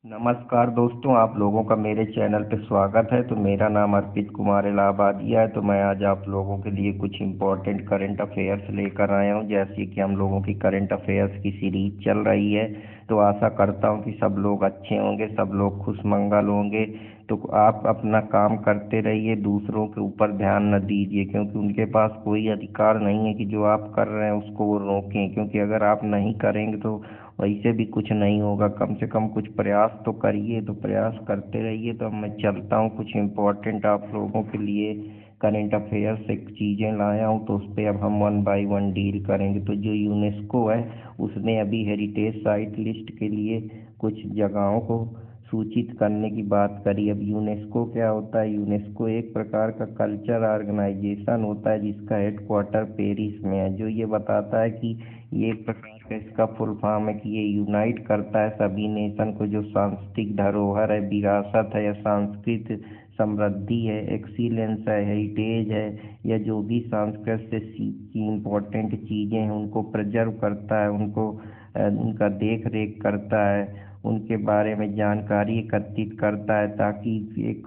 नमस्कार दोस्तों, आप लोगों का मेरे चैनल पे स्वागत है। तो मेरा नाम अर्पित कुमार इलाहाबादिया है। तो मैं आज आप लोगों के लिए कुछ इम्पोर्टेंट करंट अफेयर्स लेकर आया हूँ। जैसे कि हम लोगों की करंट अफेयर्स की सीरीज चल रही है, तो आशा करता हूँ कि सब लोग अच्छे होंगे, सब लोग खुशमंगल होंगे। तो आप अपना काम करते रहिए, दूसरों के ऊपर ध्यान न दीजिए, क्योंकि उनके पास कोई अधिकार नहीं है कि जो आप कर रहे हैं उसको वो रोकें। क्योंकि अगर आप नहीं करेंगे तो वैसे भी कुछ नहीं होगा। कम से कम कुछ प्रयास तो करिए। तो प्रयास करते रहिए। तो अब मैं चलता हूँ, कुछ इम्पोर्टेंट आप लोगों के लिए करंट अफेयर से चीज़ें लाया हूँ, तो उस पर अब हम वन बाय वन डील करेंगे। तो जो यूनेस्को है उसने अभी हेरिटेज साइट लिस्ट के लिए कुछ जगहों को सूचित करने की बात करी। अब यूनेस्को क्या होता है? यूनेस्को एक प्रकार का कल्चर ऑर्गेनाइजेशन होता है जिसका हेडक्वार्टर पेरिस में है। जो ये बताता है कि ये एक प्रकार का इसका फुल फॉर्म है कि ये यूनाइट करता है सभी नेशन को जो सांस्कृतिक धरोहर है, विरासत है या सांस्कृतिक समृद्धि है, एक्सीलेंस है, हेरिटेज है, या जो भी सांस्कृतिक से की इम्पोर्टेंट चीज़ें हैं उनको प्रिजर्व करता है, उनका देख रेख करता है, उनके बारे में जानकारी एकत्रित करता है, ताकि एक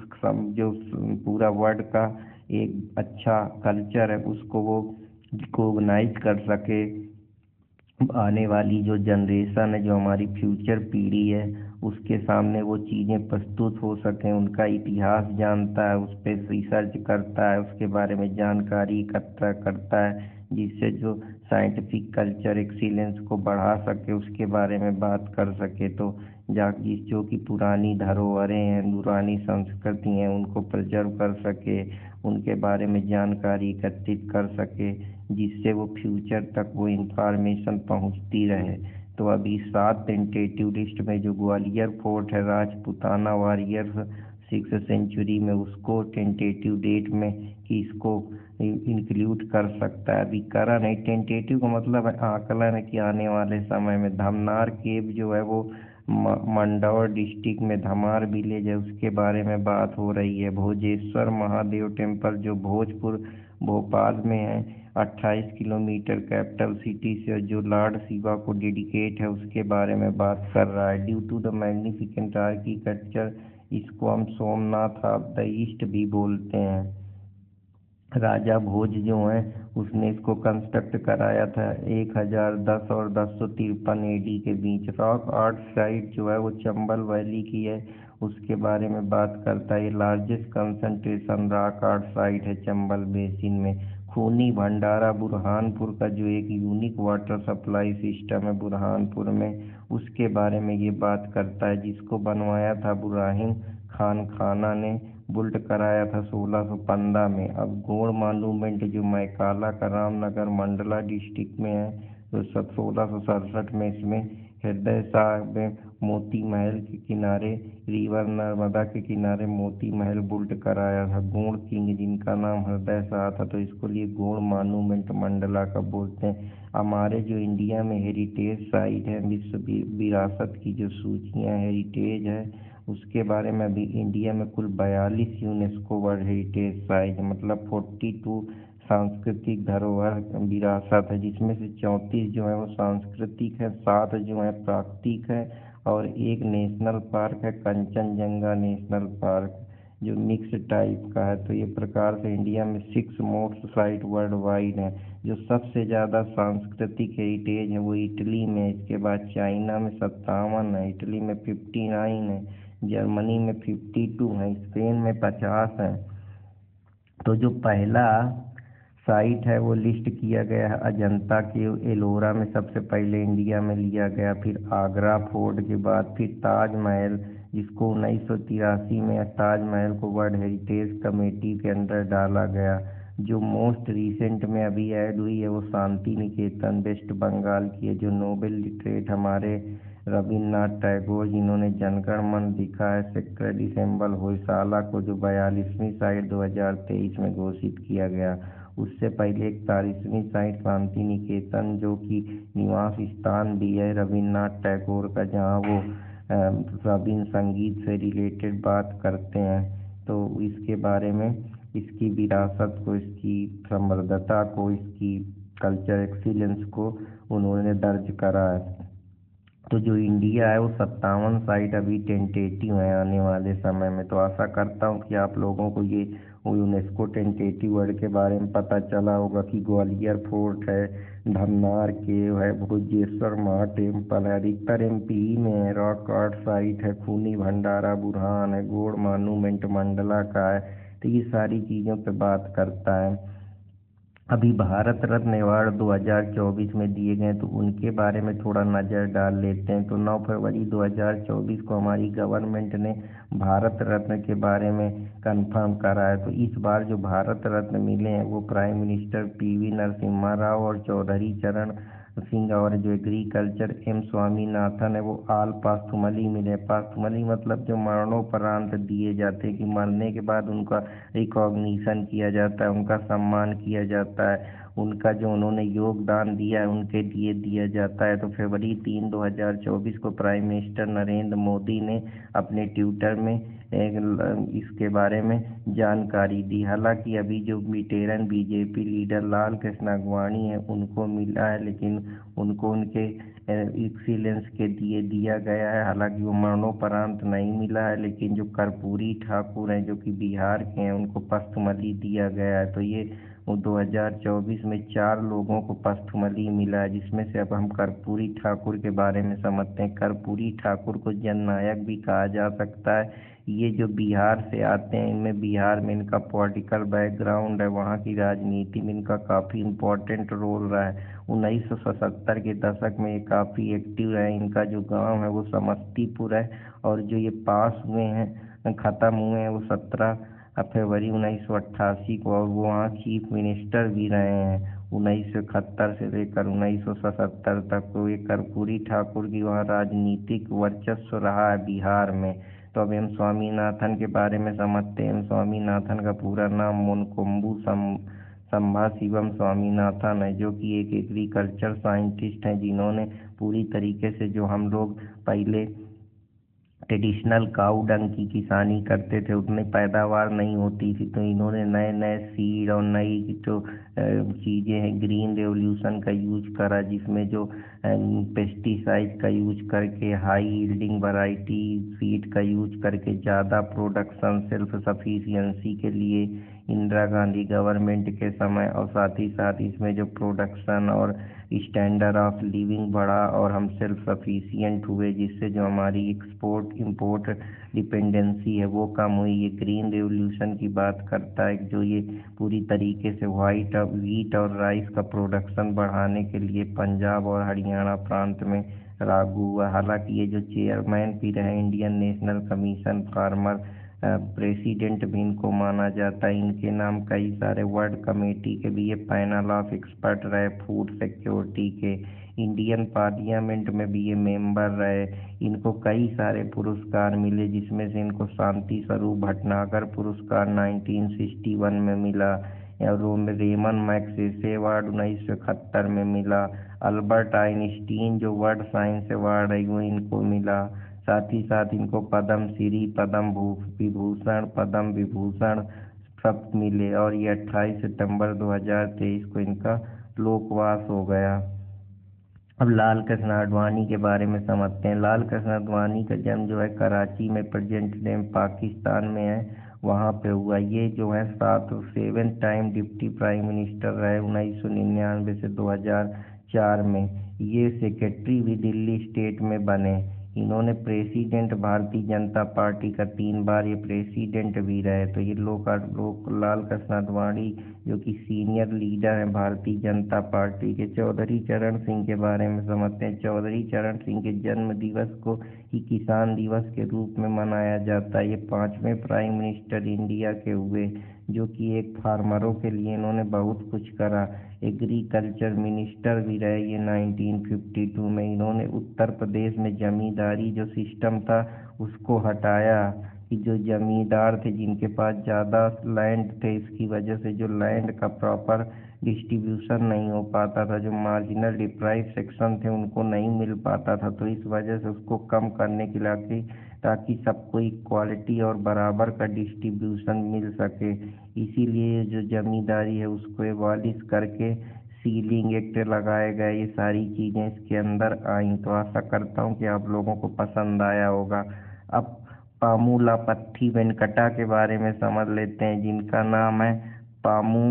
जो पूरा वर्ल्ड का एक अच्छा कल्चर है उसको वो रिकॉग्नाइज कर सके। आने वाली जो जनरेशन है, जो हमारी फ्यूचर पीढ़ी है, उसके सामने वो चीज़ें प्रस्तुत हो सकें। उनका इतिहास जानता है, उस पर रिसर्च करता है, उसके बारे में जानकारी इकट्ठा करता है, जिससे जो साइंटिफिक कल्चर एक्सीलेंस को बढ़ा सके, उसके बारे में बात कर सके। तो जो कि पुरानी धरोहरें हैं, पुरानी संस्कृति हैं, उनको प्रिजर्व कर सके, उनके बारे में जानकारी एकत्रित कर सके, जिससे वो फ्यूचर तक वो इंफॉर्मेशन पहुंचती रहे। तो अभी 7 टेंटेटिव लिस्ट में जो ग्वालियर फोर्ट है, राजपूताना वॉरियर्स 6th सेंचुरी में, उसको टेंटेटिव डेट में कि इसको इंक्लूड कर सकता है। अभी करा नहीं, टेंटेटिव का मतलब है आकलन है कि आने वाले समय में। धमनार केव जो है वो मंदसौर डिस्ट्रिक्ट में धमार विलेज है, उसके बारे में बात हो रही है। भोजेश्वर महादेव टेम्पल जो भोजपुर भोपाल में है, 28 किलोमीटर कैपिटल सिटी से, जो लॉर्ड शिवा को डेडिकेट है, उसके बारे में बात कर रहा है। Due to the magnificent architecture, इसको हम सोमनाथ ऑफ द ईस्ट भी बोलते हैं। राजा भोज जो है उसने इसको कंस्ट्रक्ट कराया था 1010 और 1053 एडी के बीच। रॉक आर्ट साइट जो है वो चंबल वैली की है, उसके बारे में बात करता है। ये largest concentration rock art side है चंबल बेसिन में। खूनी भंडारा बुरहानपुर का जो एक यूनिक वाटर सप्लाई सिस्टम है बुरहानपुर में, उसके बारे में ये बात करता है, जिसको बनवाया था इब्राहिम खान खाना ने, बुल्ड कराया था 1615 में। अब गौड़ मॉन्यूमेंट जो मैकाला का रामनगर मंडला डिस्ट्रिक्ट में है, तो 1667 में इसमें हृदय शाह में मोती महल के किनारे, रिवर नर्मदा के किनारे मोती महल बुल्ड कराया था। गौड़ किंग जिनका नाम हृदय शाह था, तो इसको लिए गौड़ मॉन्यूमेंट मंडला का बोलते हैं। हमारे जो इंडिया में हेरिटेज साइट है, विश्व विरासत की जो सूचियाँ हेरिटेज है, उसके बारे में अभी इंडिया में कुल 42 यूनेस्को वर्ल्ड हेरिटेज साइट, मतलब 42 सांस्कृतिक धरोहर विरासत है, जिसमें से 34 जो है वो सांस्कृतिक है, 7 जो है प्राकृतिक है, और एक नेशनल पार्क है कंचनजंगा नेशनल पार्क, जो मिक्स टाइप का है। तो ये प्रकार से इंडिया में 6 मोस्ट साइट वर्ल्ड वाइड है। जो सबसे ज़्यादा सांस्कृतिक हेरिटेज है वो इटली में, इसके बाद चाइना में 57 है, इटली में 59 है, जर्मनी में 52 है, स्पेन में 50 है। तो जो पहला साइट है वो लिस्ट किया गया है अजंता के एलोरा में, सबसे पहले इंडिया में लिया गया। फिर आगरा फोर्ट के बाद फिर ताजमहल, जिसको 1983 में ताजमहल को वर्ल्ड हेरिटेज कमेटी के अंदर डाला गया। जो मोस्ट रिसेंट में अभी ऐड हुई है वो शांति निकेतन वेस्ट बंगाल की है, जो नोबेल लिटरेट हमारे रविन्द्रनाथ टैगोर, जिन्होंने जनगण मन लिखा है, सेक्रेड सिंबल होयसाला को, जो 42वीं साइट 2023 में घोषित किया गया। उससे पहले 41वीं साइट शांति निकेतन, जो कि निवास स्थान भी है रविन्द्रनाथ टैगोर का, जहाँ वो रविन्द्र संगीत से रिलेटेड बात करते हैं। तो इसके बारे में, इसकी विरासत को, इसकी समृद्धता को, इसकी कल्चर एक्सीलेंस को उन्होंने दर्ज करा है। तो जो इंडिया है वो 57 साइट अभी टेंटेटिव है आने वाले समय में। तो आशा करता हूँ कि आप लोगों को ये यूनेस्को टेंटेटिव वर्ड के बारे में पता चला होगा कि ग्वालियर फोर्ट है, धमनार केव है, भुजेश्वर महा टेम्पल है, अधिकतर एमपी में है, रॉक आर्ट साइट है, खूनी भंडारा बुरहान है, गोड़ मानूमेंट मंडला का है। तो ये सारी चीज़ों पे बात करता है। अभी भारत रत्न अवार्ड 2024 में दिए गए तो उनके बारे में थोड़ा नज़र डाल लेते हैं। तो 9 फरवरी 2024 को हमारी गवर्नमेंट ने भारत रत्न के बारे में कंफर्म करा है। तो इस बार जो भारत रत्न मिले हैं वो prime minister PV Narasimha Rao और चौधरी चरण सिंह, और जो एग्रीकल्चर एम स्वामीनाथन है वो आल पास्थुमली मिले। पास्थुमली मतलब जो मरणोपरांत दिए जाते हैं, कि मरने के बाद उनका रिकॉग्निशन किया जाता है, उनका सम्मान किया जाता है, उनका जो उन्होंने योगदान दिया है उनके लिए दिया जाता है। तो फरवरी 3 2024 को प्राइम मिनिस्टर नरेंद्र मोदी ने अपने ट्विटर में इसके बारे में जानकारी दी। हालांकि अभी जो veteran BJP leader Lal Krishna Advani है उनको मिला है, लेकिन उनको उनके एक्सीलेंस के दिया गया है। हालांकि वो मरणोपरांत नहीं मिला है, लेकिन जो कर्पूरी ठाकुर हैं जो कि बिहार के हैं उनको पस्थमली दिया गया है। तो ये वो 2024 में 4 लोगों को पस्थमली मिला है, जिसमें से अब हम कर्पूरी ठाकुर के बारे में समझते हैं। कर्पूरी ठाकुर को जननायक भी कहा जा सकता है। ये जो बिहार से आते हैं, इनमें बिहार में इनका पॉलिटिकल बैकग्राउंड है, वहाँ की राजनीति में इनका काफ़ी इम्पोर्टेंट रोल रहा है। 1977 के दशक में ये काफ़ी एक्टिव रहे। इनका जो गांव है वो समस्तीपुर है, और जो ये पास हुए हैं ख़त्म हुए हैं वो 17 फरवरी 1988 को, और वो वहाँ चीफ मिनिस्टर भी रहे हैं 1971 से लेकर 1977 तक। तो ये कर्पूरी ठाकुर की वहाँ राजनीतिक वर्चस्व रहा है बिहार में। तो अब एम स्वामीनाथन के बारे में समझते हैं। एम स्वामीनाथन का पूरा नाम मोनकोम्बू संभा शिवम स्वामीनाथन है, जो कि एक एग्रीकल्चर साइंटिस्ट हैं, जिन्होंने पूरी तरीके से जो हम लोग पहले ट्रेडिशनल काऊ डंग की किसानी करते थे उतनी पैदावार नहीं होती थी, तो इन्होंने नए नए सीड और नई जो चीज़ें हैं ग्रीन रेवोल्यूशन का यूज करा, जिसमें जो पेस्टिसाइड का यूज करके हाई यील्डिंग वैरायटी सीड का यूज करके ज़्यादा प्रोडक्शन सेल्फ सफिशिएंसी के लिए इंदिरा गांधी गवर्नमेंट के समय, और साथ ही साथ इसमें जो प्रोडक्शन और स्टैंडर्ड ऑफ लिविंग बढ़ा और हम सेल्फ सफिशिएंट हुए, जिससे जो हमारी एक्सपोर्ट इंपोर्ट डिपेंडेंसी है वो कम हुई। ये ग्रीन रेवोल्यूशन की बात करता है, जो ये पूरी तरीके से व्हीट और राइस का प्रोडक्शन बढ़ाने के लिए पंजाब और हरियाणा प्रांत में लागू हुआ। हालांकि ये जो चेयरमैन भी रहे Indian national commission farmer president भी इनको माना जाता है। इनके नाम कई सारे वर्ल्ड कमेटी के भी ये पैनल ऑफ एक्सपर्ट रहे फूड सिक्योरिटी के। इंडियन पार्लियामेंट में भी ये मेंबर रहे। इनको कई सारे पुरस्कार मिले, जिसमें से इनको शांति स्वरूप भटनागर पुरस्कार 1961 में मिला, और रेमन मैग्सेसे अवार्ड 1971 में मिला। अल्बर्ट आइंस्टीन जो वर्ल्ड साइंस अवार्ड है वो इनको मिला। साथ ही साथ इनको पद्म श्री, पद्म विभूषण, पद्म विभूषण सब मिले, और ये 28 सितंबर 2023 को इनका लोकवास हो गया। अब लाल कृष्ण आडवाणी के बारे में समझते हैं। लाल कृष्ण आडवाणी का जन्म जो है कराची में, प्रेजेंट डे पाकिस्तान में है, वहाँ पे हुआ। ये जो है 7 टाइम डिप्टी प्राइम मिनिस्टर रहे 1999 से 2004 में। ये सेक्रेटरी भी दिल्ली स्टेट में बने। इन्होंने प्रेसिडेंट भारतीय जनता पार्टी का 3 बार ये प्रेसिडेंट भी रहे। तो ये लाल कृष्ण आडवाणी जो कि सीनियर लीडर हैं भारतीय जनता पार्टी के। चौधरी चरण सिंह के बारे में समझते हैं। चौधरी चरण सिंह के जन्म दिवस को ही किसान दिवस के रूप में मनाया जाता है। ये 5वें प्राइम मिनिस्टर इंडिया के हुए, जो कि एक फार्मरों के लिए इन्होंने बहुत कुछ करा। एग्रीकल्चर मिनिस्टर भी रहे ये 1952 में। इन्होंने उत्तर प्रदेश में जमींदारी जो सिस्टम था उसको हटाया, कि जो जमींदार थे जिनके पास ज़्यादा लैंड थे, इसकी वजह से जो लैंड का प्रॉपर डिस्ट्रीब्यूशन नहीं हो पाता था, जो मार्जिनल डिप्राइव सेक्शन थे उनको नहीं मिल पाता था, तो इस वजह से उसको कम करने के लिए, ताकि सबको इक्वालिटी और बराबर का डिस्ट्रीब्यूशन मिल सके, इसीलिए जो जमींदारी है उसको एबॉलिश करके सीलिंग एक्ट लगाए गए, ये सारी चीज़ें इसके अंदर आई। तो आशा करता हूँ कि आप लोगों को पसंद आया होगा। अब पामुलापत्थी वेंकटा के बारे में समझ लेते हैं, जिनका नाम है पामू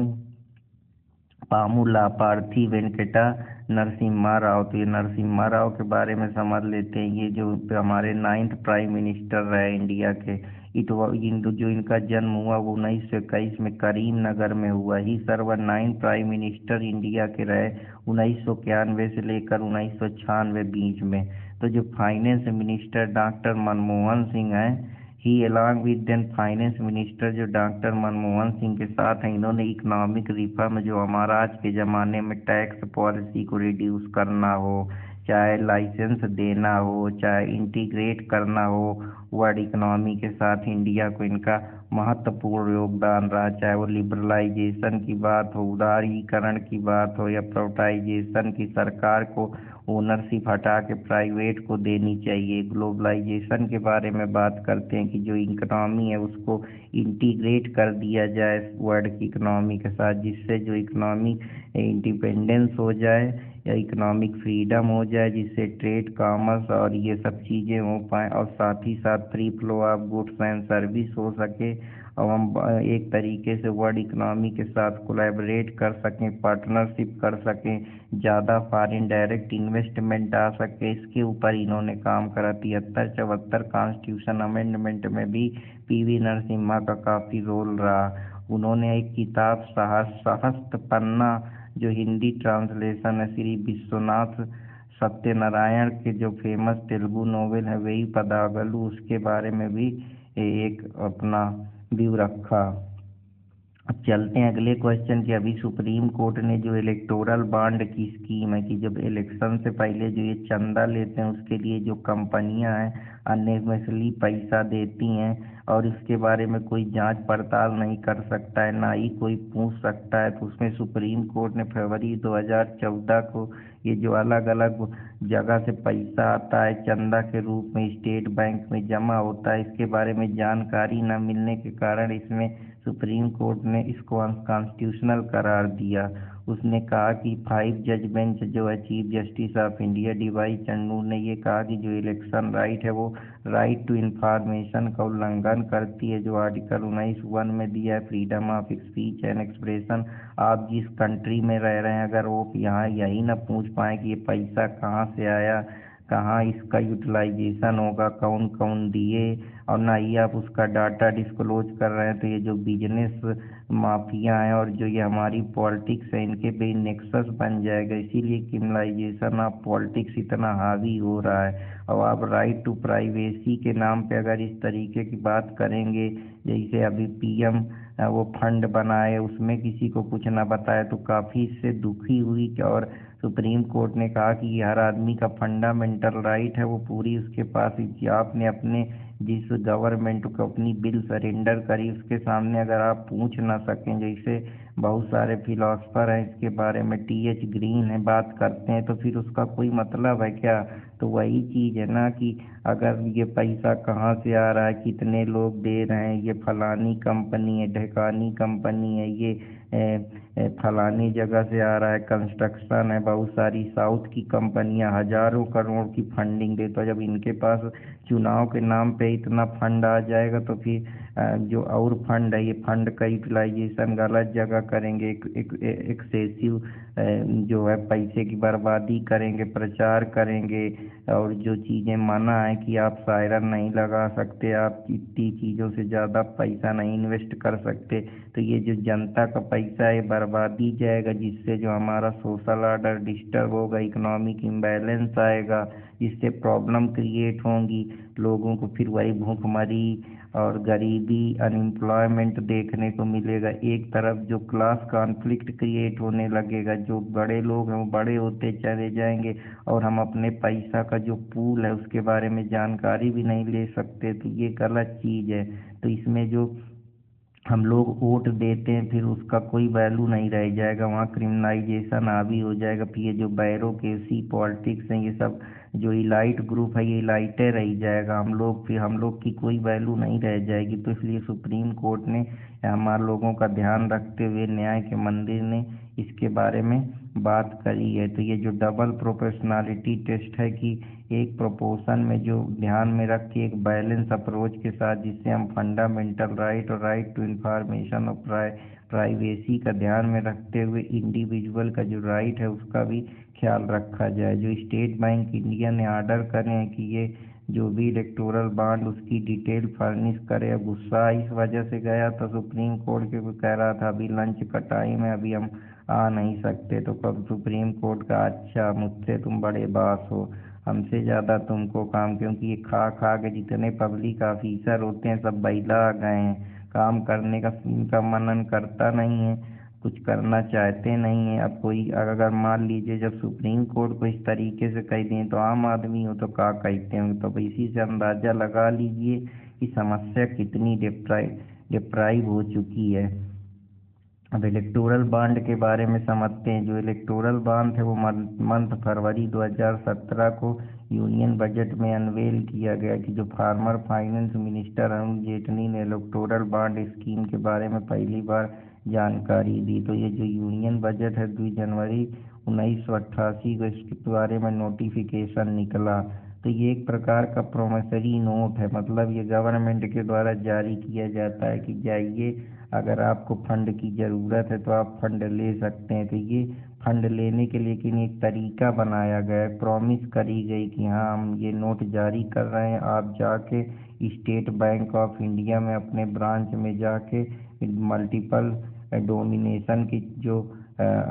पामुलापार्थी वेंकटा नरसिम्हा राव। तो ये नरसिम्हा राव के बारे में समझ लेते हैं। ये जो हमारे 9th प्राइम मिनिस्टर रहे इंडिया के। जो इनका जन्म हुआ वो 1921 में करीम नगर में हुआ। ही सर्वर 9 प्राइम मिनिस्टर इंडिया के रहे 1991 से लेकर 1996 बीच में। तो जो finance minister doctor Manmohan Singh हैं, ही along with then finance minister जो डॉक्टर मनमोहन सिंह के साथ हैं, इन्होंने इकोनॉमिक रिफॉर्म जो हमारा आज के ज़माने में टैक्स पॉलिसी को रिड्यूस करना हो, चाहे लाइसेंस देना हो, चाहे इंटीग्रेट करना हो वर्ल्ड इकोनॉमी के साथ, इंडिया को इनका महत्वपूर्ण योगदान रहा। चाहे वो लिबरलाइजेशन की बात हो, उदारीकरण की बात हो, या प्राइवेटाइजेशन की, सरकार को ओनरशिप हटा के प्राइवेट को देनी चाहिए। ग्लोबलाइजेशन के बारे में बात करते हैं कि जो इकोनॉमी है उसको इंटीग्रेट कर दिया जाए वर्ल्ड की इकोनॉमी के साथ, जिससे जो इकोनॉमिक इंडिपेंडेंस हो जाए या इकोनॉमिक फ्रीडम हो जाए, जिससे ट्रेड, कॉमर्स और ये सब चीज़ें हो पाएँ, और साथ ही साथ free flow of goods and service हो सके, और हम एक तरीके से वर्ल्ड इकोनॉमी के साथ कोलैबोरेट कर सकें, पार्टनरशिप कर सकें, ज़्यादा फॉरेन डायरेक्ट इन्वेस्टमेंट आ सके। इसके ऊपर इन्होंने काम करा। 73-74 कॉन्स्टिट्यूशन अमेंडमेंट में भी पीवी नरसिम्हा का काफ़ी रोल रहा। उन्होंने एक किताब सहस्त्र पन्ना, जो हिंदी ट्रांसलेशन है श्री विश्वनाथ सत्यनारायण के जो फेमस तेलुगु नोवेल है वही पदागलू, उसके बारे में भी एक अपना व्यू रखा। अब चलते हैं अगले क्वेश्चन की। अभी सुप्रीम कोर्ट ने जो इलेक्टोरल बॉन्ड की स्कीम है कि जब इलेक्शन से पहले जो ये चंदा लेते हैं उसके लिए जो कंपनियां हैं अननेसेसरली पैसा देती हैं और इसके बारे में कोई जांच पड़ताल नहीं कर सकता है, ना ही कोई पूछ सकता है, तो उसमें सुप्रीम कोर्ट ने फरवरी 2014 को ये जो अलग अलग जगह से पैसा आता है चंदा के रूप में स्टेट बैंक में जमा होता है, इसके बारे में जानकारी न मिलने के कारण इसमें सुप्रीम कोर्ट ने इसको अनकॉन्स्टिट्यूशनल करार दिया। उसने कहा कि 5 जज बेंच जो है chief justice of India DY Chandru ने ये कहा कि जो इलेक्शन राइट है वो राइट टू इंफॉर्मेशन का उल्लंघन करती है, जो आर्टिकल 19(1) में दिया है, freedom of speech and expression. आप जिस कंट्री में रह रहे हैं अगर वो यहाँ यही ना पूछ पाए कि ये पैसा कहाँ से आया, कहाँ इसका यूटिलाइजेशन होगा, कौन कौन दिए, और ना ही आप उसका डाटा डिस्क्लोज कर रहे हैं, तो ये जो बिजनेस माफिया हैं और जो ये हमारी पॉलिटिक्स है इनके भी नेक्सस बन जाएगा। इसीलिए क्रिमिनलाइजेशन ऑफ पॉलिटिक्स इतना हावी हो रहा है। और आप राइट टू प्राइवेसी के नाम पे अगर इस तरीके की बात करेंगे, जैसे अभी पीएम वो फंड बनाए उसमें किसी को कुछ ना बताए, तो काफ़ी इससे दुखी हुई। और सुप्रीम कोर्ट ने कहा कि हर आदमी का फंडामेंटल राइट है वो पूरी उसके पास ही, आपने अपने जिस गवर्नमेंट को अपनी बिल सरेंडर करी उसके सामने अगर आप पूछ ना सकें, जैसे बहुत सारे फिलोसफर हैं इसके बारे में, टीएच ग्रीन है, बात करते हैं, तो फिर उसका कोई मतलब है क्या? तो वही चीज़ है ना कि अगर ये पैसा कहाँ से आ रहा है, कितने लोग दे रहे हैं, ये फलानी कंपनी है, ढेकानी कंपनी है, ये फलानी जगह से आ रहा है, कंस्ट्रक्शन है, बहुत सारी साउथ की कंपनियां हजारों करोड़ की फंडिंग देते हैं। जब इनके पास चुनाव के नाम पे इतना फंड आ जाएगा तो फिर जो और फंड है ये फंड का यूटिलाइजेशन गलत जगह करेंगे, एक्सेसिव जो है पैसे की बर्बादी करेंगे, प्रचार करेंगे, और जो चीज़ें मना है कि आप सायरन नहीं लगा सकते, आप इतनी चीज़ों से ज़्यादा पैसा नहीं इन्वेस्ट कर सकते, तो ये जो जनता का पैसा है बर्बादी जाएगा, जिससे जो हमारा सोशल ऑर्डर डिस्टर्ब होगा, इकोनॉमिक इम्बैलेंस आएगा, जिससे प्रॉब्लम क्रिएट होंगी, लोगों को फिर वही भूखमरी और गरीबी, अनएम्प्लॉयमेंट देखने को मिलेगा। एक तरफ जो क्लास कॉन्फ्लिक्ट क्रिएट होने लगेगा, जो बड़े लोग हैं वो बड़े होते चले जाएंगे और हम अपने पैसा का जो पूल है उसके बारे में जानकारी भी नहीं ले सकते, तो ये गलत चीज़ है। तो इसमें जो हम लोग वोट देते हैं फिर उसका कोई वैल्यू नहीं रह जाएगा, वहाँ क्रिमिनलाइजेशन हावी हो जाएगा। फिर ये जो बैरोक्रेसी पॉलिटिक्स हैं, ये सब जो इलाइट ग्रुप है ये इलाइटे रह जाएगा, हम लोग की कोई वैल्यू नहीं रह जाएगी। तो इसलिए सुप्रीम कोर्ट ने हमारे लोगों का ध्यान रखते हुए न्याय के मंदिर ने इसके बारे में बात करी है। तो ये जो डबल प्रोपोर्शनैलिटी टेस्ट है कि एक प्रोपोर्शन में जो ध्यान में रख के एक बैलेंस अप्रोच के साथ, जिससे हम फंडामेंटल राइट और राइट टू इंफॉर्मेशन और प्राइवेसी का ध्यान में रखते हुए इंडिविजुअल का जो राइट है उसका भी ख्याल रखा जाए। जो स्टेट बैंक इंडिया ने ऑर्डर करे हैं कि ये जो भी इलेक्टोरल बॉन्ड उसकी डिटेल फर्निश करे। अब गुस्सा इस वजह से गया था सुप्रीम कोर्ट के, कह रहा था अभी लंच का टाइम है, अभी हम आ नहीं सकते। तो कब सुप्रीम कोर्ट का, अच्छा मुझसे तुम बड़े बास हो, हमसे ज़्यादा तुमको काम, क्योंकि ये खा खा के जितने पब्लिक ऑफिसर होते हैं सब बहिला गए हैं, काम करने का इनका मनन करता नहीं है, कुछ करना चाहते नहीं है। अब कोई अगर मान लीजिए जब सुप्रीम कोर्ट को इस तरीके से कह दें तो आम आदमी हो तो क्या कहते होंगे। तो अब इसी से अंदाजा लगा लीजिए कि समस्या कितनी डिप्राइव हो चुकी है। अब इलेक्टोरल बॉन्ड के बारे में समझते हैं। जो इलेक्टोरल बॉन्ड है वो मंथ फरवरी 2017 को यूनियन बजट में अनवेल किया गया कि जो farmer finance minister Arun Jaitley ने इलेक्टोरल बॉन्ड स्कीम के बारे में पहली बार जानकारी दी। तो ये जो यूनियन बजट है 2 जनवरी 1988 को इसके बारे में नोटिफिकेशन निकला। तो ये एक प्रकार का प्रोमिसरी नोट है, मतलब ये गवर्नमेंट के द्वारा जारी किया जाता है कि जाइए अगर आपको फंड की ज़रूरत है तो आप फंड ले सकते हैं। तो ये फंड लेने के लेकिन एक तरीका बनाया गया है, प्रॉमिस करी गई कि हाँ हम ये नोट जारी कर रहे हैं, आप जाके स्टेट बैंक ऑफ इंडिया में अपने ब्रांच में जाके मल्टीपल डोमिनेशन की जो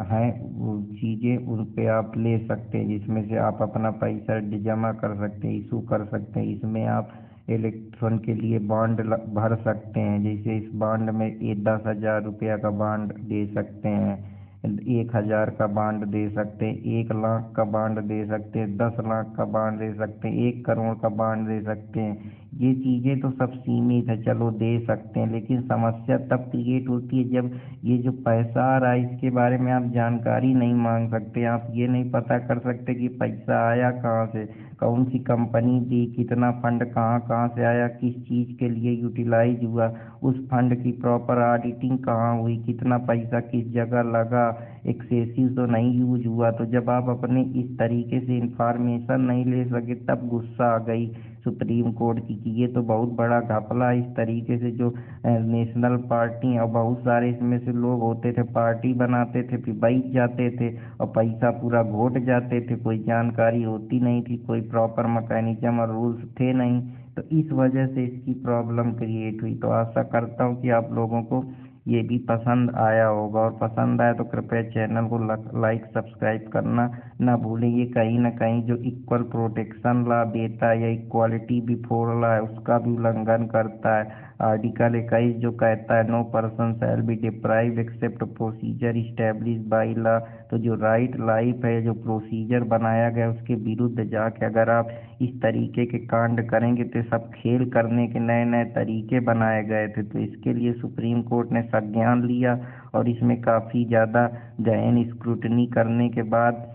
हैं वो चीज़ें उन पे आप ले सकते हैं, जिसमें से आप अपना पैसा जमा कर सकते हैं, इशू कर सकते हैं। इसमें आप इलेक्शन के लिए बॉन्ड भर सकते हैं। जैसे इस बॉन्ड में ये 10,000 रुपया का बॉन्ड दे सकते हैं, 1,000 का बॉन्ड दे सकते हैं, 1 लाख का बॉन्ड दे सकते हैं, 10 लाख का बॉन्ड दे सकते हैं, 1 करोड़ का बॉन्ड दे सकते हैं। ये चीज़ें तो सब सीमित है, चलो दे सकते हैं, लेकिन समस्या तब क्रिएट होती है जब ये जो पैसा आ रहा है इसके बारे में आप जानकारी नहीं मांग सकते, आप ये नहीं पता कर सकते कि पैसा आया कहाँ से, कौन सी कंपनी दी, कितना फंड कहाँ कहाँ से आया, किस चीज़ के लिए यूटिलाइज हुआ, उस फंड की प्रॉपर ऑडिटिंग कहाँ हुई, कितना पैसा किस जगह लगा, एक्सेसिव तो नहीं यूज हुआ। तो जब आप अपने इस तरीके से इंफॉर्मेशन नहीं ले सके तब गुस्सा आ गई सुप्रीम कोर्ट की कि ये तो बहुत बड़ा घपला है। इस तरीके से जो नेशनल पार्टी और बहुत सारे इसमें से लोग होते थे, पार्टी बनाते थे, फिर बैठ जाते थे और पैसा पूरा घोट जाते थे, कोई जानकारी होती नहीं थी, कोई प्रॉपर मैकेनिज्म और रूल्स थे नहीं। तो इस वजह से इसकी प्रॉब्लम क्रिएट हुई। तो आशा करता हूँ कि आप लोगों को ये भी पसंद आया होगा, और पसंद आया तो कृपया चैनल को लाइक सब्सक्राइब करना ना भूलें। ये कहीं ना कहीं जो इक्वल प्रोटेक्शन लॉ देता है या इक्वालिटी बिफोर लॉ है उसका भी उल्लंघन करता है। आर्टिकल 21 जो कहता है no person shall be deprive except procedure establish by law. तो जो राइट लाइफ है, जो प्रोसीजर बनाया गया उसके विरुद्ध जाके अगर आप इस तरीके के कांड करेंगे तो सब खेल करने के नए नए तरीके बनाए गए थे। तो इसके लिए सुप्रीम कोर्ट ने संज्ञान लिया और इसमें काफ़ी ज़्यादा गहन स्क्रूटनी करने के बाद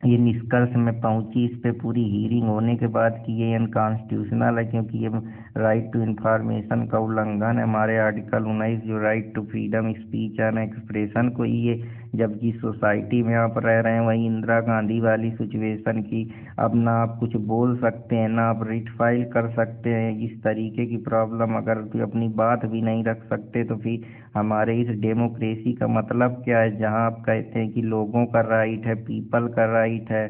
ये निष्कर्ष में पहुंची, इस पे पूरी हीयरिंग होने के बाद कि ये अनकॉन्स्टिट्यूशनल है, क्योंकि ये राइट टू इंफॉर्मेशन का उल्लंघन है। हमारे आर्टिकल 19 जो right to freedom speech and expression को ही ये, जब जिस सोसाइटी में आप रह रहे हैं वही इंदिरा गांधी वाली सिचुएशन की, अब ना आप कुछ बोल सकते हैं ना आप रिट फाइल कर सकते हैं। इस तरीके की प्रॉब्लम, अगर कोई अपनी बात भी नहीं रख सकते तो फिर हमारे इस डेमोक्रेसी का मतलब क्या है, जहां आप कहते हैं कि लोगों का राइट है, पीपल का राइट है,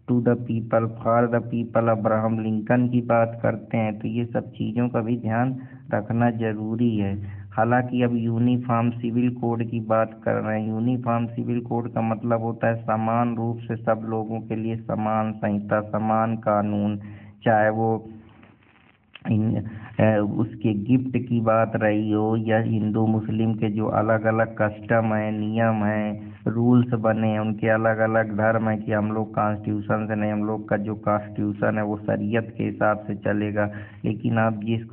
to the people for the people, Abraham Lincoln की बात करते हैं। तो ये सब चीज़ों का भी ध्यान रखना जरूरी है। हालांकि अब यूनिफॉर्म सिविल कोड की बात कर रहे हैं। यूनिफॉर्म सिविल कोड का मतलब होता है समान रूप से सब लोगों के लिए समान संहिता, समान कानून, चाहे वो उसके गिफ्ट की बात रही हो या हिंदू मुस्लिम के जो अलग अलग कस्टम है, नियम है, रूल्स बने हैं, उनके अलग अलग धर्म है कि हम लोग कॉन्स्टिट्यूशन से नहीं, हम लोग का जो कॉन्स्टिट्यूशन है वो शरीयत के हिसाब से चलेगा। लेकिन आप जिस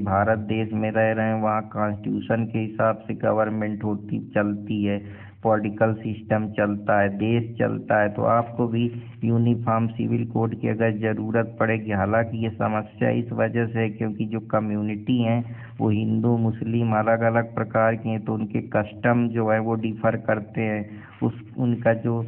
भारत देश में रह रहे हैं वहाँ कॉन्स्टिट्यूशन के हिसाब से गवर्नमेंट होती चलती है। पॉलिटिकल सिस्टम चलता है, देश चलता है। तो आपको भी यूनिफॉर्म सिविल कोड की अगर ज़रूरत पड़ेगी, हालांकि ये समस्या इस वजह से है क्योंकि जो कम्युनिटी हैं वो हिंदू मुस्लिम अलग अलग प्रकार की हैं, तो उनके कस्टम जो है वो डिफ़र करते हैं। उनका जो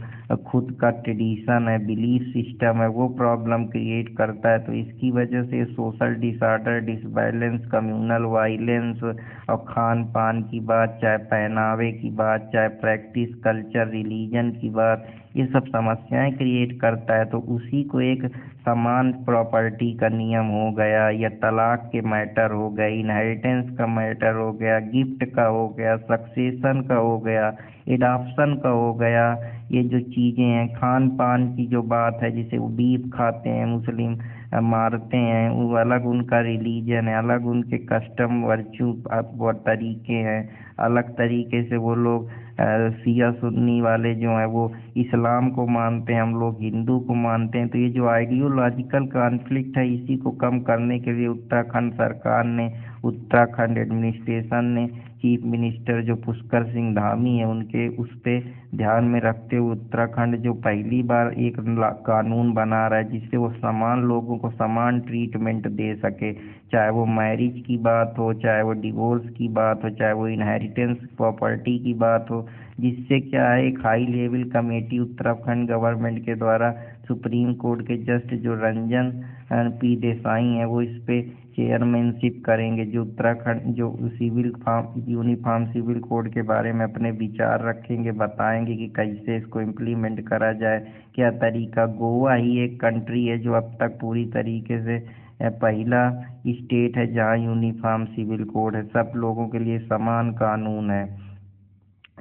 खुद का ट्रेडिशन है, बिलीफ सिस्टम है, वो प्रॉब्लम क्रिएट करता है। तो इसकी वजह से social disorder, disbalance, communal violence और खान पान की बात, चाहे पहनावे की बात, चाहे प्रैक्टिस कल्चर रिलीजन की बात, ये सब समस्याएं क्रिएट करता है। तो उसी को एक समान प्रॉपर्टी का नियम हो गया, या तलाक के मैटर हो गए, इनहेरिटेंस का मैटर हो गया, गिफ्ट का हो गया, सक्सेशन का हो गया, एडॉप्शन का हो गया, ये जो चीज़ें हैं, खान पान की जो बात है, जैसे वो बीफ खाते हैं मुस्लिम, मारते हैं, वो अलग उनका रिलीजन है, अलग उनके कस्टम वर्चू और तरीके हैं, अलग तरीके से वो लोग शिया सुन्नी वाले जो हैं वो इस्लाम को मानते हैं, हम लोग हिंदू को मानते हैं। तो ये जो आइडियोलॉजिकल कॉन्फ्लिक्ट है, इसी को कम करने के लिए उत्तराखंड सरकार ने, उत्तराखंड एडमिनिस्ट्रेशन ने, चीफ मिनिस्टर जो पुष्कर सिंह धामी है उनके उस पे ध्यान में रखते हुए उत्तराखंड जो पहली बार एक कानून बना रहा है जिससे वो समान लोगों को समान ट्रीटमेंट दे सके, चाहे वो मैरिज की बात हो, चाहे वो डिवोर्स की बात हो, चाहे वो इनहेरिटेंस प्रॉपर्टी की बात हो। जिससे क्या है, एक high level committee Uttarakhand government के द्वारा सुप्रीम कोर्ट के जस्ट जो रंजन पी देसाई हैं वो इस पे चेयरमैनशिप करेंगे, जो उत्तराखंड जो यूनिफॉर्म सिविल कोड के बारे में अपने विचार रखेंगे, बताएंगे कि कैसे इसको इम्प्लीमेंट करा जाए, क्या तरीका। गोवा ही एक कंट्री है जो अब तक पूरी तरीके से पहला स्टेट है जहाँ यूनिफॉर्म सिविल कोड है, सब लोगों के लिए समान कानून है।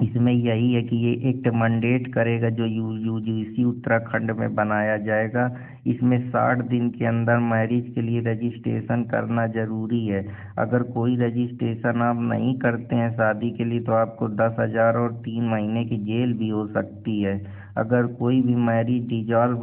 इसमें यही है कि ये एक्ट मंडेट करेगा जो यूजीसी उत्तराखंड में बनाया जाएगा। इसमें 60 दिन के अंदर मैरिज के लिए रजिस्ट्रेशन करना जरूरी है। अगर कोई रजिस्ट्रेशन आप नहीं करते हैं शादी के लिए तो आपको 10,000 और 3 महीने की जेल भी हो सकती है। अगर कोई भी मैरिज डिजॉल्व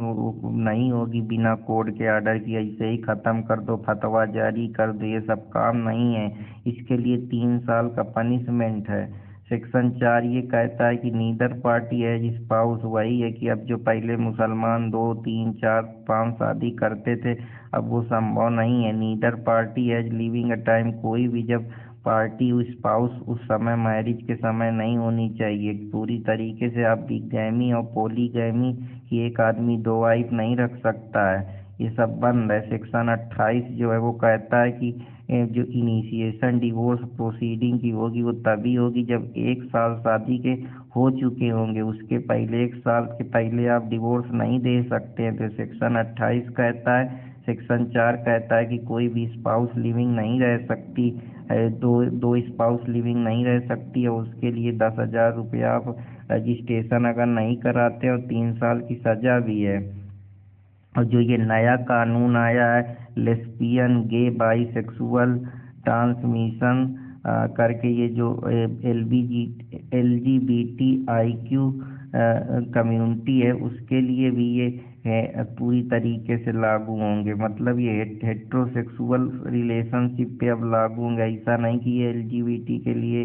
नहीं होगी बिना कोर्ट के आर्डर की, ऐसे ही ख़त्म कर दो, फतवा जारी कर दो, ये सब काम नहीं है। इसके लिए 3 साल का पनिशमेंट है। सेक्शन 4 ये कहता है कि नीदर पार्टी है स्पाउस, वही है कि अब जो पहले मुसलमान 2, 3, 4, 5 शादी करते थे, अब वो संभव नहीं है। Neither party as living a time, कोई भी जब पार्टी स्पाउस उस समय मैरिज के समय नहीं होनी चाहिए। पूरी तरीके से आप बिगैमी और पोलीगैमी कि एक आदमी 2 वाइफ नहीं रख सकता है, ये सब बंद है। सेक्शन 28 जो है वो कहता है कि जो इनिशिएशन डिवोर्स प्रोसीडिंग की होगी वो तभी होगी जब 1 साल शादी के हो चुके होंगे, उसके पहले 1 साल के पहले आप डिवोर्स नहीं दे सकते हैं। तो सेक्शन 28 कहता है। सेक्शन 4 कहता है कि कोई भी स्पाउस लिविंग नहीं रह सकती है, दो स्पाउस लिविंग नहीं रह सकती है, उसके लिए 10,000 रुपया आप रजिस्ट्रेशन अगर नहीं कराते और 3 साल की सजा भी है। और जो ये नया कानून आया है लेस्बियन, गे, बाईसेक्सुअल, ट्रांसमिशन करके, ये जो LGBTIQ कम्युनिटी है उसके लिए भी ये है पूरी तरीके से लागू होंगे। मतलब ये हेट्रोसेक्सुअल रिलेशनशिप पे अब लागू होंगे, ऐसा नहीं कि ये LGBT के लिए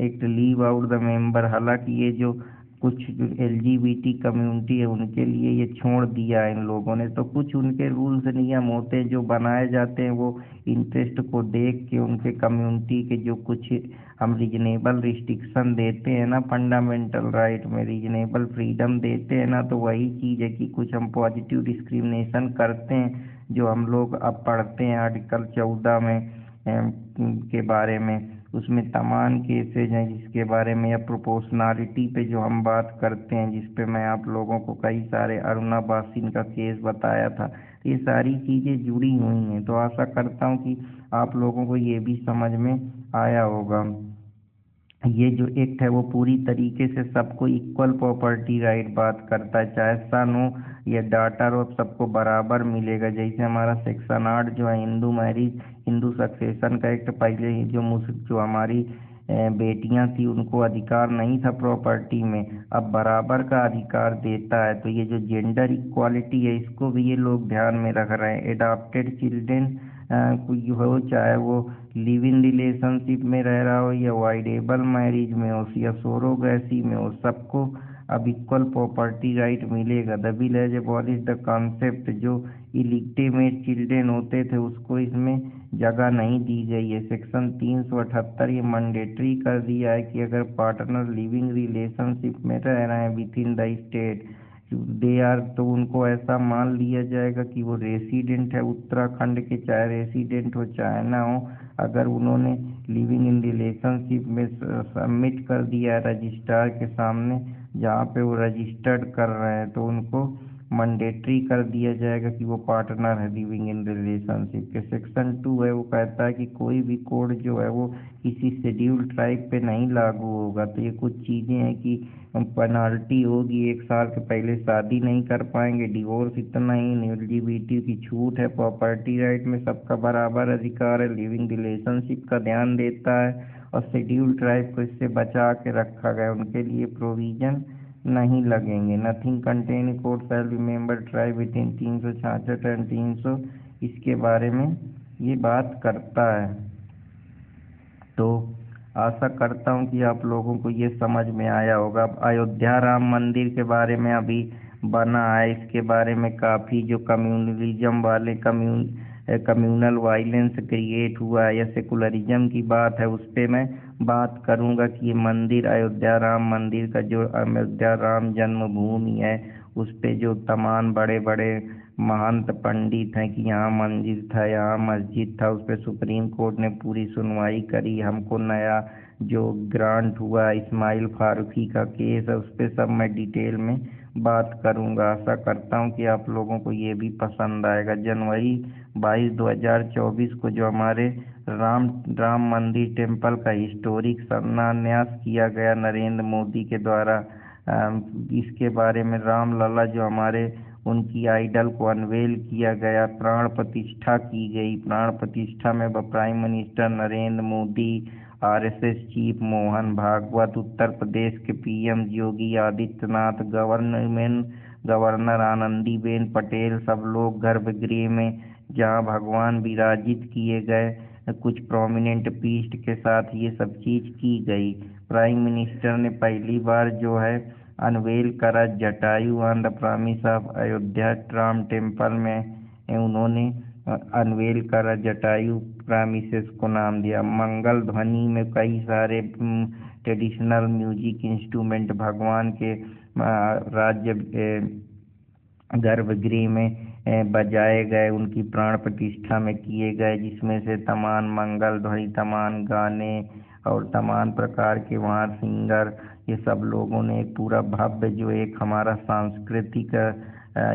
एक लीव आउट द मेंबर। हालांकि ये जो कुछ जो LGBT कम्युनिटी है उनके लिए ये छोड़ दिया है इन लोगों ने। तो कुछ उनके रूल्स नियम होते हैं जो बनाए जाते हैं, वो इंटरेस्ट को देख के उनके कम्युनिटी के जो कुछ हम रीजनेबल रिस्ट्रिक्शन देते हैं ना, फंडामेंटल राइट में रीजनेबल फ्रीडम देते हैं ना, तो वही चीज़ है कि कुछ हम पॉजिटिव डिस्क्रिमिनेशन करते हैं जो हम लोग अब पढ़ते हैं आर्टिकल 14 में के बारे में। उसमें तमाम केसेज हैं जिसके बारे में, या प्रोपोर्शनलिटी पे जो हम बात करते हैं, जिस पे मैं आप लोगों को कई सारे अरुणा बासिन का केस बताया था। ये सारी चीज़ें जुड़ी हुई हैं। तो आशा करता हूँ कि आप लोगों को ये भी समझ में आया होगा। ये जो एक्ट है वो पूरी तरीके से सबको इक्वल प्रॉपर्टी राइट बात करता है, चाहे सन हो या डॉटर हो, सबको बराबर मिलेगा। जैसे हमारा सेक्शन 8 जो है हिंदू मैरिज, हिंदू सक्सेशन का एक्ट, पहले ही जो हमारी बेटियां थी उनको अधिकार नहीं था प्रॉपर्टी में, अब बराबर का अधिकार देता है। तो ये जो जेंडर इक्वालिटी है इसको भी ये लोग ध्यान में रख रहे हैं। एडॉप्टेड चिल्ड्रेन कोई हो, चाहे वो लिव इन रिलेशनशिप में रह रहा हो या वाइडेबल मैरिज में हो या सोरोगेसी में हो, सबको अब इक्वल प्रॉपर्टी राइट मिलेगा। The will has abolish the concept, जो इलिटिमेट चिल्ड्रेन होते थे उसको इसमें जगह नहीं दी गई है। सेक्शन 378 ये मैंडेटरी कर दिया है कि अगर पार्टनर लिविंग रिलेशनशिप में रह रहे हैं within the state they are, तो उनको ऐसा मान लिया जाएगा कि वो रेसिडेंट है उत्तराखंड के, चाहे रेसिडेंट हो चाहे ना हो। अगर उन्होंने लिविंग इन रिलेशनशिप में सबमिट कर दिया है रजिस्ट्रार के सामने जहाँ पे वो रजिस्टर्ड कर रहे हैं, तो उनको मैंडेटरी कर दिया जाएगा कि वो पार्टनर है लिविंग इन रिलेशनशिप के। सेक्शन 2 है, वो कहता है कि कोई भी कोड जो है वो किसी शेड्यूल ट्राइब पे नहीं लागू होगा। तो ये कुछ चीज़ें हैं कि पेनाल्टी होगी, 1 साल के पहले शादी नहीं कर पाएंगे, डिवोर्स इतना ही, एलजीबीटी की छूट है, प्रॉपर्टी राइट में सबका बराबर अधिकार है, लिविंग रिलेशनशिप का ध्यान देता है और शेड्यूल ट्राइब को इससे बचा के रखा गया, उनके लिए प्रोविजन नहीं लगेंगे। Nothing contain code shall be member tribe with in 366 and 300 इसके बारे में ये बात करता है। तो आशा करता हूँ कि आप लोगों को ये समझ में आया होगा। अयोध्या राम मंदिर के बारे में अभी बना है, इसके बारे में काफ़ी जो कम्युनलिज्म वाले कम्युनल वायलेंस क्रिएट हुआ है या सेकुलरिज्म की बात है, उस पर मैं बात करूँगा कि ये मंदिर अयोध्या राम मंदिर का जो अयोध्या राम जन्मभूमि है उस पे जो तमाम बड़े बड़े महंत पंडित हैं कि यहाँ मंदिर था, यहाँ मस्जिद था, उस पर सुप्रीम कोर्ट ने पूरी सुनवाई करी। हमको नया जो ग्रांट हुआ इस्माइल फारूकी का केस है, उस पर सब मैं डिटेल में बात करूँगा। आशा करता हूँ कि आप लोगों को ये भी पसंद आएगा। जनवरी 22, 2024 को जो हमारे राम मंदिर टेम्पल का हिस्टोरिक शिलान्यास किया गया नरेंद्र मोदी के द्वारा, इसके बारे में रामलला जो हमारे उनकी आइडल को अनवेल किया गया, प्राण प्रतिष्ठा की गई। प्राण प्रतिष्ठा में prime minister Narendra Modi, RSS chief Mohan Bhagwat, Uttar Pradesh के पीएम योगी आदित्यनाथ, गवर्नर आनंदीबेन पटेल, सब लोग गर्भगृह में जहाँ भगवान विराजित किए गए, कुछ प्रोमिनेंट पीस्ट के साथ ये सब चीज़ की गई। प्राइम मिनिस्टर ने पहली बार जो है अनवेल करा Jatayu on the promise of Ayodhya Ram temple में उन्होंने अनवेल करा, जटायु प्रॉमिसेस को नाम दिया। मंगल ध्वनि में कई सारे ट्रेडिशनल म्यूजिक इंस्ट्रूमेंट भगवान के राज्य गर्भगृह में बजाए गए, उनकी प्राण प्रतिष्ठा में किए गए, जिसमें से तमाम मंगल ध्वनि, तमाम गाने और तमाम प्रकार के वहाँ सिंगर, ये सब लोगों ने एक पूरा भव्य जो एक हमारा सांस्कृतिक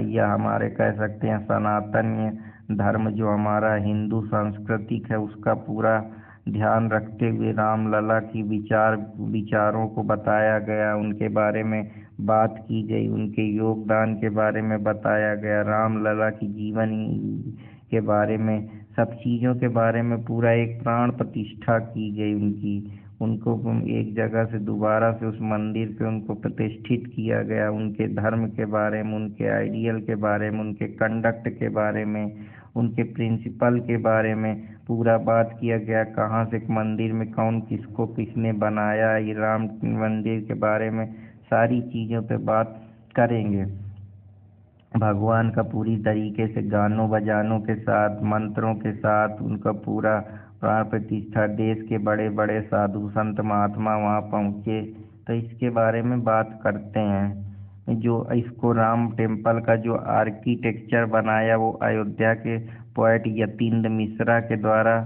या हमारे कह सकते हैं सनातन धर्म जो हमारा हिंदू सांस्कृतिक है उसका पूरा ध्यान रखते हुए रामलला की विचारों को बताया गया, उनके बारे में बात की गई, उनके योगदान के बारे में बताया गया, रामलला की जीवनी के बारे में, सब चीज़ों के बारे में पूरा एक प्राण प्रतिष्ठा की गई उनको एक जगह से दोबारा से उस मंदिर पे उनको प्रतिष्ठित किया गया। उनके धर्म के बारे में, उनके आइडियल के बारे में, उनके कंडक्ट के बारे में, उनके प्रिंसिपल के बारे में पूरा बात किया गया। कहाँ से मंदिर में कौन किसको किसने बनाया, ये राम मंदिर के बारे में सारी चीज़ों पे बात करेंगे। भगवान का पूरी तरीके से गानों बजानों के साथ, मंत्रों के साथ उनका पूरा प्राण प्रतिष्ठा, देश के बड़े बड़े साधु संत महात्मा वहाँ पहुँचे। तो इसके बारे में बात करते हैं। जो इसको राम टेम्पल का जो आर्किटेक्चर बनाया वो अयोध्या के पोएट यतीन्द्र मिश्रा के द्वारा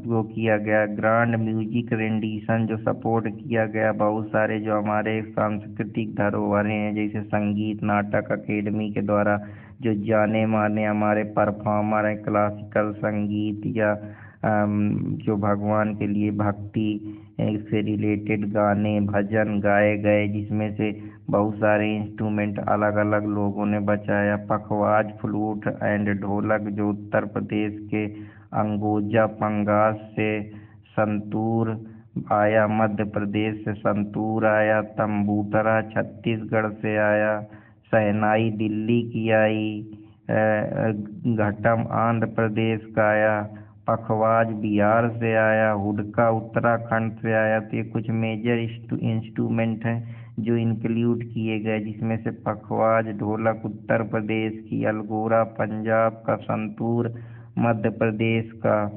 वो किया गया। ग्रांड म्यूजिक रेंडिशन जो सपोर्ट किया गया, बहुत सारे जो हमारे सांस्कृतिक धरोहरें हैं जैसे संगीत नाटक अकेडमी के द्वारा जो जाने माने हमारे परफॉर्मर हैं, क्लासिकल संगीत या जो भगवान के लिए भक्ति से रिलेटेड गाने भजन गाए गए, जिसमें से बहुत सारे इंस्ट्रूमेंट अलग अलग लोगों ने बचाया। पखवाज, फ्लूट एंड ढोलक जो उत्तर प्रदेश के अंगोजा पंगास से संतूर आया, मध्य प्रदेश से संतूर आया। तंबूतरा छत्तीसगढ़ से आया। शहनाई दिल्ली की आई। घटम आंध्र प्रदेश का आया, पखवाज बिहार से आया, हुडका उत्तराखंड से आया। तो ये कुछ मेजर इंस्ट्रूमेंट हैं जो इंक्लूड किए गए, जिसमें से पखवाज ढोलक उत्तर प्रदेश की, अलगोरा पंजाब का, संतूर मध्य प्रदेश का,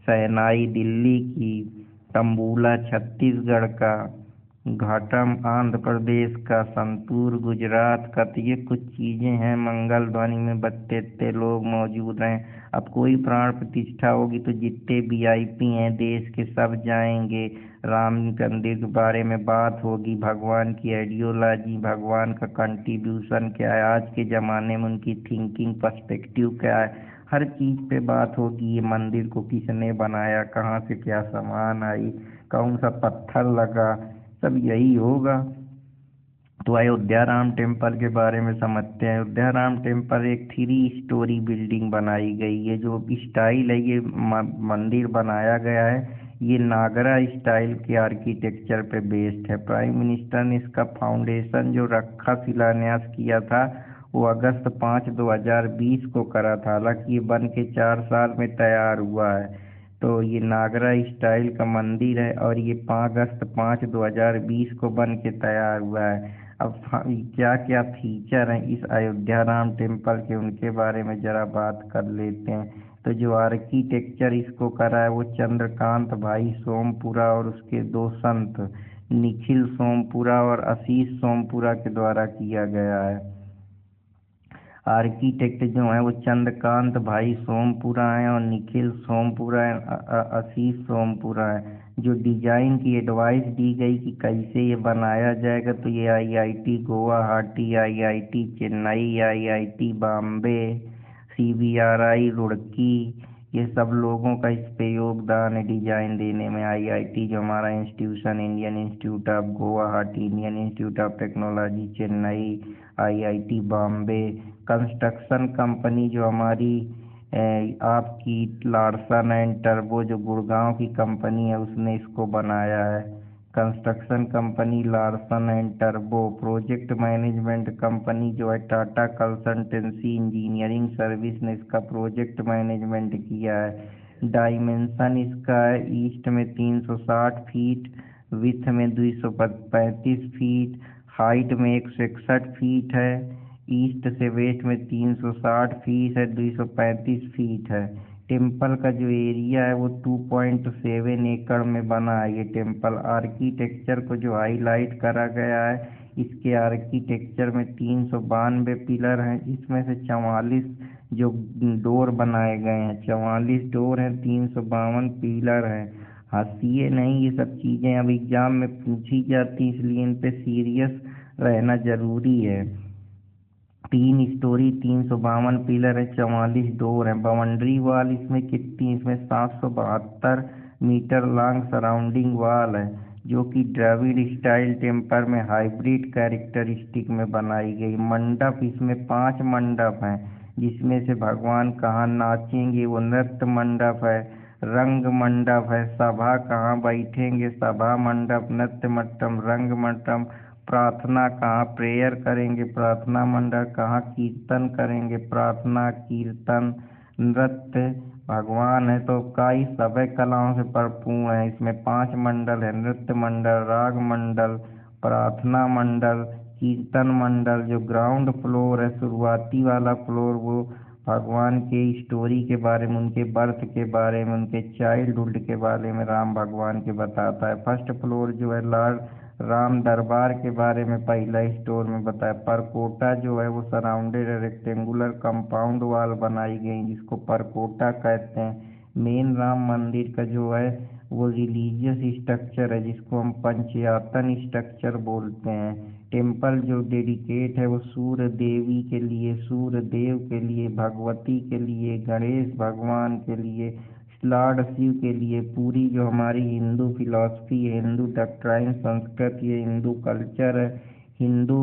शहनाई दिल्ली की, तंबूला छत्तीसगढ़ का, घाटम आंध्र प्रदेश का, संतूर गुजरात का। तो ये कुछ चीजें हैं। मंगल ध्वनि में बत्ते लोग मौजूद हैं। अब कोई प्राण प्रतिष्ठा होगी तो जितने वीआईपी हैं देश के सब जाएंगे। राम मंदिर के बारे में बात होगी, भगवान की आइडियोलॉजी, भगवान का कंट्रीब्यूशन क्या है, आज के ज़माने में उनकी थिंकिंग पर्सपेक्टिव क्या है, हर चीज़ पे बात होगी। ये मंदिर को किसने बनाया, कहाँ से क्या सामान आई, कौन सा पत्थर लगा, सब यही होगा। तो अयोध्या राम टेम्पल के बारे में समझते हैं। अयोध्या राम टेम्पल एक 3 स्टोरी बिल्डिंग बनाई गई है। जो स्टाइल है ये मंदिर बनाया गया है, ये नागरा स्टाइल के आर्किटेक्चर पे बेस्ड है। प्राइम मिनिस्टर ने इसका फाउंडेशन जो रखा, शिलान्यास किया था, वो अगस्त 5, 2020 को करा था। हालांकि ये बन के 4 साल में तैयार हुआ है। तो ये नागरा स्टाइल का मंदिर है और ये अगस्त 5, 2020 को बन के तैयार हुआ है। अब क्या क्या फीचर हैं इस अयोध्या राम टेम्पल के, उनके बारे में जरा बात कर लेते हैं। तो जो आर्किटेक्चर इसको करा है वो चंद्रकांत भाई सोमपुरा और उसके 2 संत, निखिल सोमपुरा और आशीष सोमपुरा के द्वारा किया गया है। आर्किटेक्ट जो है वो चंद्रकांत भाई सोमपुरा हैं और निखिल सोमपुरा है, आशीष सोमपुरा है। जो डिजाइन की एडवाइस दी गई कि कैसे ये बनाया जाएगा, तो ये IIT Guwahati, IIT Chennai, IIT Bombay, CBRI Roorkee, ये सब लोगों का इस पे योगदान है डिजाइन देने में। आईआईटी जो हमारा institution, Indian institute of Guwahati, Indian institute of technology Chennai, IIT Bombay. Construction company जो हमारी आपकी लार्सन एंड टर्बो जो गुड़गांव की कंपनी है, उसने इसको बनाया है। Construction company Larsen and turbo. Project management company जो है टाटा कंसल्टेंसी इंजीनियरिंग सर्विस ने इसका प्रोजेक्ट मैनेजमेंट किया है। डायमेंशन इसका है, ईस्ट में 360 फीट, विथ में 235 फीट, हाइट में 161 फीट है, ईस्ट से वेस्ट में 360 फीट है, 235 फीट है। टेम्पल का जो एरिया है वो 2.7 एकड़ में बना है ये टेम्पल। आर्किटेक्चर को जो हाईलाइट करा गया है, इसके आर्किटेक्चर में 392 पिलर हैं, जिसमें से 44 जो डोर बनाए गए हैं, 44 डोर हैं, 352 पिलर हैं। हंसिए नहीं, ये सब चीज़ें अब एग्जाम में पूछी जाती, इसलिए इन पे सीरियस रहना जरूरी है। 3 स्टोरी, 352 पिलर है, 44 डोर है। बाउंड्री वॉल इसमें कितनी, इसमें 772 मीटर लॉन्ग सराउंडिंग वॉल है, जो कि द्रविड़ स्टाइल टेम्पल में हाइब्रिड कैरेक्टरिस्टिक में बनाई गई। मंडप इसमें 5 मंडप हैं, जिसमें से भगवान कहाँ नाचेंगे वो नृत्य मंडप है, रंग मंडप है, सभा कहाँ बैठेंगे सभा मंडप, नृत्य मंडप, रंग मंडप, प्रार्थना कहाँ प्रेयर करेंगे प्रार्थना मंडप, कहाँ कीर्तन करेंगे प्रार्थना कीर्तन, नृत्य। भगवान है तो कई सभ्य कलाओं से भरपूर है। इसमें 5 मंडल है, नृत्य मंडल, राग मंडल, प्रार्थना मंडल, कीर्तन मंडल। जो ग्राउंड फ्लोर है, शुरुआती वाला फ्लोर, वो भगवान के स्टोरी के बारे में, उनके बर्थ के बारे में, उनके चाइल्डहुड के बारे में राम भगवान के बताता है। फर्स्ट फ्लोर जो है लॉर्ड राम दरबार के बारे में पहला स्टोर में बताया। परकोटा जो है वो सराउंडेड रेक्टेंगुलर कंपाउंड वॉल बनाई गई, जिसको परकोटा कहते हैं। मेन राम मंदिर का जो है वो रिलीजियस स्ट्रक्चर है, जिसको हम पंचयातन स्ट्रक्चर बोलते हैं। टेम्पल जो डेडिकेट है वो सूर्य देवी के लिए, सूर्य देव के लिए, भगवती के लिए, गणेश भगवान के लिए, लॉर्ड शिव के लिए। पूरी जो हमारी हिंदू फिलॉसफी है, हिंदू डॉक्ट्राइन, संस्कृति है, हिंदू कल्चर है, हिंदू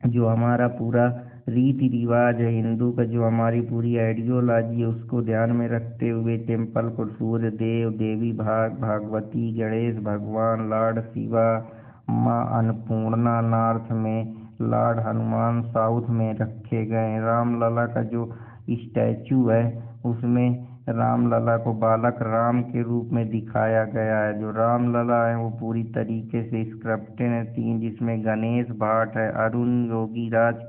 जो हमारा पूरा रीति रिवाज है, हिंदू का जो हमारी पूरी आइडियोलॉजी है, उसको ध्यान में रखते हुए टेम्पल को सूर्य देव, देवी भागवती, गणेश भगवान, लॉर्ड शिवा, माँ अन्नपूर्णा, नॉर्थ में लॉर्ड हनुमान साउथ में रखे गए हैं। रामलला का जो स्टैचू है उसमें रामलला को बालक राम के रूप में दिखाया गया है। जो रामलला है वो पूरी तरीके से स्क्रप्टेड है, जिसमें गणेश भाट है, अरुण योगीराज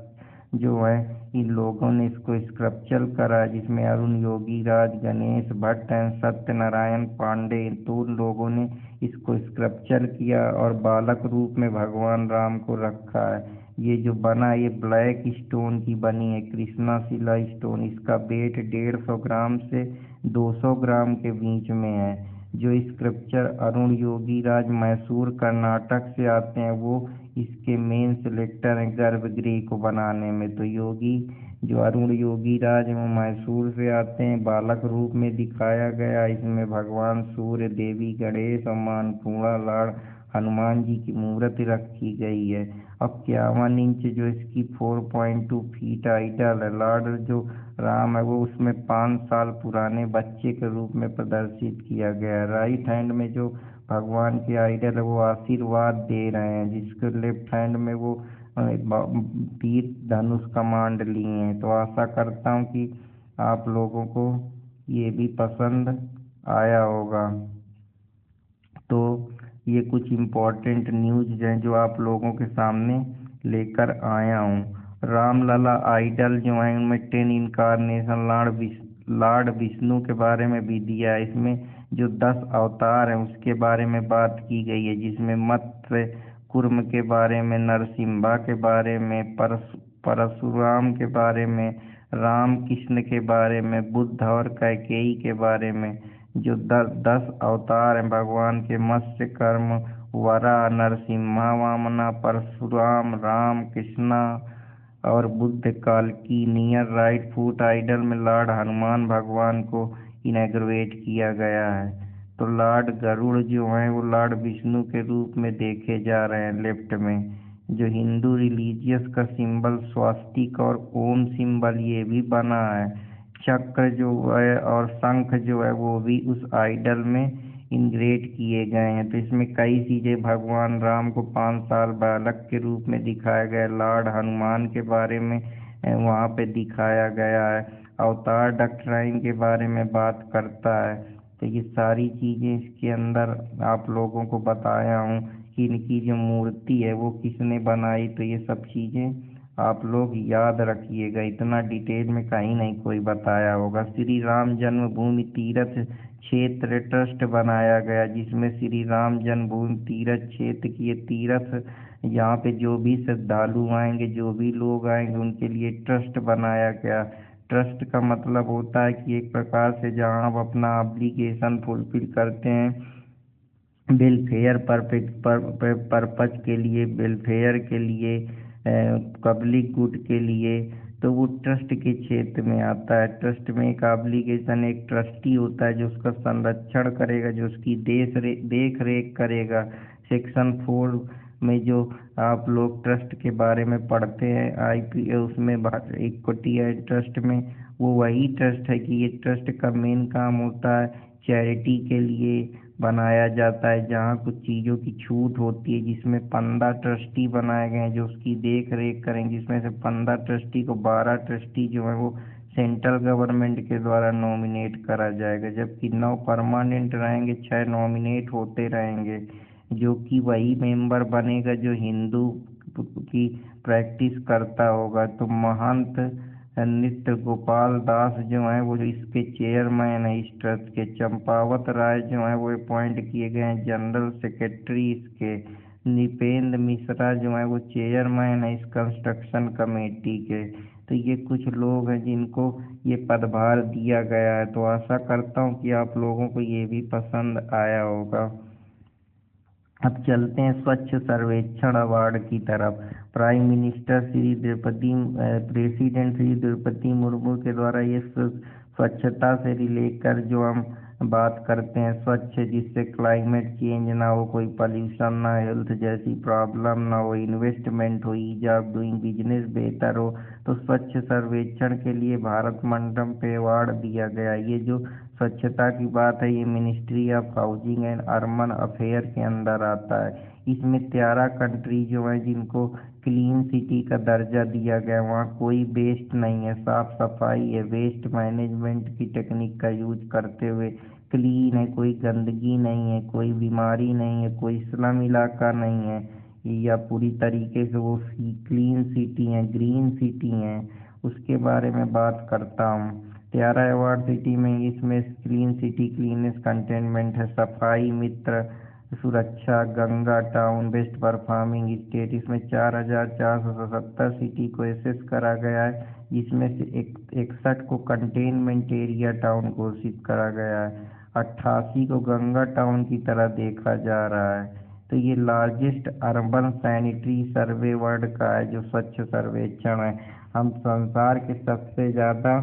जो है इन लोगों ने इसको स्क्रप्चर करा है, जिसमें अरुण योगीराज, गणेश भट्ट एंड सत्यनारायण पांडे तो लोगों ने इसको स्क्रप्चर किया और बालक रूप में भगवान राम को रखा है। ये जो बना ये ब्लैक स्टोन की बनी है, कृष्णा शिला स्टोन। इसका वेट 150 ग्राम से 200 ग्राम के बीच में है। जो स्क्रप्चर अरुण योगीराज मैसूर कर्नाटक से आते हैं वो इसके मेन सिलेक्टर हैं गर्भगृह को बनाने में। तो जो अरुण योगीराज हैं वो मैसूर से आते हैं, बालक रूप में दिखाया गया। इसमें भगवान सूर्य, देवी गणेश और माँ अन्नपूर्णा, लॉर्ड हनुमान जी की मूर्ति रखी गई है। अब 51 इंच जो इसकी 4.2 फीट आइडल है लॉर्ड जो राम है वो उसमें 5 साल पुराने बच्चे के रूप में प्रदर्शित किया गया है। राइट हैंड में जो भगवान के आइडल है वो आशीर्वाद दे रहे हैं, जिसके लेफ्ट हैंड में वो तीर धनुष कमांड लिए हैं। तो आशा करता हूँ कि आप लोगों को ये भी पसंद आया होगा। तो ये कुछ इम्पोर्टेंट न्यूज़ हैं जो आप लोगों के सामने लेकर आया हूँ। रामलला आइडल जो है उनमें 10 इनकारनेशन लॉर्ड विष्णु के बारे में भी दिया है। इसमें जो 10 अवतार हैं उसके बारे में बात की गई है, जिसमें मत्स्य कूर्म के बारे में, नरसिम्हा के बारे में, परशुराम के बारे में, राम कृष्ण के बारे में, बुद्ध और कैकेयी के बारे में। जो 10 अवतार हैं भगवान के, मत्स्य कर्म, वराह, नरसिम्हा, वामना, परशुराम, राम, कृष्णा और बुद्ध काल की नियर राइट फुट आइडल में लॉर्ड हनुमान भगवान को इनॉग्रेट किया गया है। तो लॉर्ड गरुड़ जो हैं वो लॉर्ड विष्णु के रूप में देखे जा रहे हैं लेफ्ट में। जो हिंदू रिलीजियस का सिंबल स्वास्तिक और ओम सिंबल ये भी बना है। चक्र जो है और शंख जो है वो भी उस आइडल में इनग्रेट किए गए हैं। तो इसमें कई चीज़ें भगवान राम को 5 साल बालक के रूप में दिखाया गया। लॉर्ड हनुमान के बारे में वहाँ पे दिखाया गया है। अवतार डॉक्ट्राइन के बारे में बात करता है। तो ये सारी चीज़ें इसके अंदर आप लोगों को बताया हूँ कि इनकी जो मूर्ति है वो किसने बनाई। तो ये सब चीज़ें आप लोग याद रखिएगा, इतना डिटेल में कहीं नहीं कोई बताया होगा। श्री राम जन्मभूमि तीर्थ क्षेत्र ट्रस्ट बनाया गया, जिसमें श्री राम जन्मभूमि तीर्थ क्षेत्र की ये तीर्थ यहाँ पे जो भी श्रद्धालु आएंगे, जो भी लोग आएंगे उनके लिए ट्रस्ट बनाया गया। ट्रस्ट का मतलब होता है कि एक प्रकार से जहाँ आप अपना ऑब्लिगेशन फुलफिल करते हैं वेलफेयर पर्पज के लिए, वेलफेयर के लिए, पब्लिक गुड के लिए, तो वो ट्रस्ट के क्षेत्र में आता है। ट्रस्ट में एक ऑब्लिगेशन, एक ट्रस्टी होता है जो उसका संरक्षण करेगा, जो उसकी देख रेख करेगा। सेक्शन 4 में जो आप लोग ट्रस्ट के बारे में पढ़ते हैं IPA उसमें इक्विटी एंड ट्रस्ट में, वो वही ट्रस्ट है कि ये ट्रस्ट का मेन काम होता है चैरिटी के लिए बनाया जाता है, जहाँ कुछ चीज़ों की छूट होती है। जिसमें 15 ट्रस्टी बनाए गए हैं जो उसकी देख रेख करेंगे, जिसमें से 15 ट्रस्टी को 12 ट्रस्टी जो है वो सेंट्रल गवर्नमेंट के द्वारा नॉमिनेट करा जाएगा, जबकि 9 परमानेंट रहेंगे, 6 नॉमिनेट होते रहेंगे। जो कि वही मेंबर बनेगा जो हिंदू की प्रैक्टिस करता होगा। तो महंत नृत्य गोपाल दास जो हैं वो इसके चेयरमैन है इस ट्रस्ट के। चंपावत राय जो हैं वो अपॉइंट किए गए हैं जनरल सेक्रेटरी इसके। निपेंद्र मिश्रा जो हैं वो चेयरमैन है इस कंस्ट्रक्शन कमेटी के। तो ये कुछ लोग हैं जिनको ये पदभार दिया गया है। तो आशा करता हूँ कि आप लोगों को ये भी पसंद आया होगा। अब चलते हैं स्वच्छ सर्वेक्षण अवार्ड की तरफ। Prime minister president Shri Draupadi Murmu के द्वारा ये स्वच्छता से रिलेकर जो हम बात करते हैं, स्वच्छ जिससे क्लाइमेट चेंज ना हो, कोई पॉल्यूशन ना, हेल्थ जैसी प्रॉब्लम ना हो, इन्वेस्टमेंट हो, ईज ऑफ डूइंग बिजनेस बेहतर हो, तो स्वच्छ सर्वेक्षण के लिए भारत मंडपम पे अवार्ड दिया गया। ये जो स्वच्छता की बात है, ये ministry of housing and urban affair के अंदर आता है। इसमें 13 कंट्री जो है जिनको क्लीन सिटी का दर्जा दिया गया, वहाँ कोई वेस्ट नहीं है, साफ सफाई है, वेस्ट मैनेजमेंट की टेक्निक का यूज करते हुए क्लीन है, कोई गंदगी नहीं है, कोई बीमारी नहीं है, कोई स्लम इलाका नहीं है, या पूरी तरीके से वो क्लीन सिटी है, ग्रीन सिटी है, उसके बारे में बात करता हूँ। 13 अवार्ड सिटी में इसमें क्लीन सिटी, क्लीनेस्ट कंटेनमेंट है, सफाई मित्र, सुरक्षा, Ganga town, best performing state. इसमें 4477 सिटी को एसेस करा गया है, जिसमें से 61 को कंटेनमेंट एरिया टाउन घोषित करा गया है, 88 को गंगा टाउन की तरह देखा जा रहा है। तो ये लार्जेस्ट अर्बन सैनिटरी सर्वे वर्ल्ड का है, जो स्वच्छ सर्वेक्षण है। हम संसार के सबसे ज़्यादा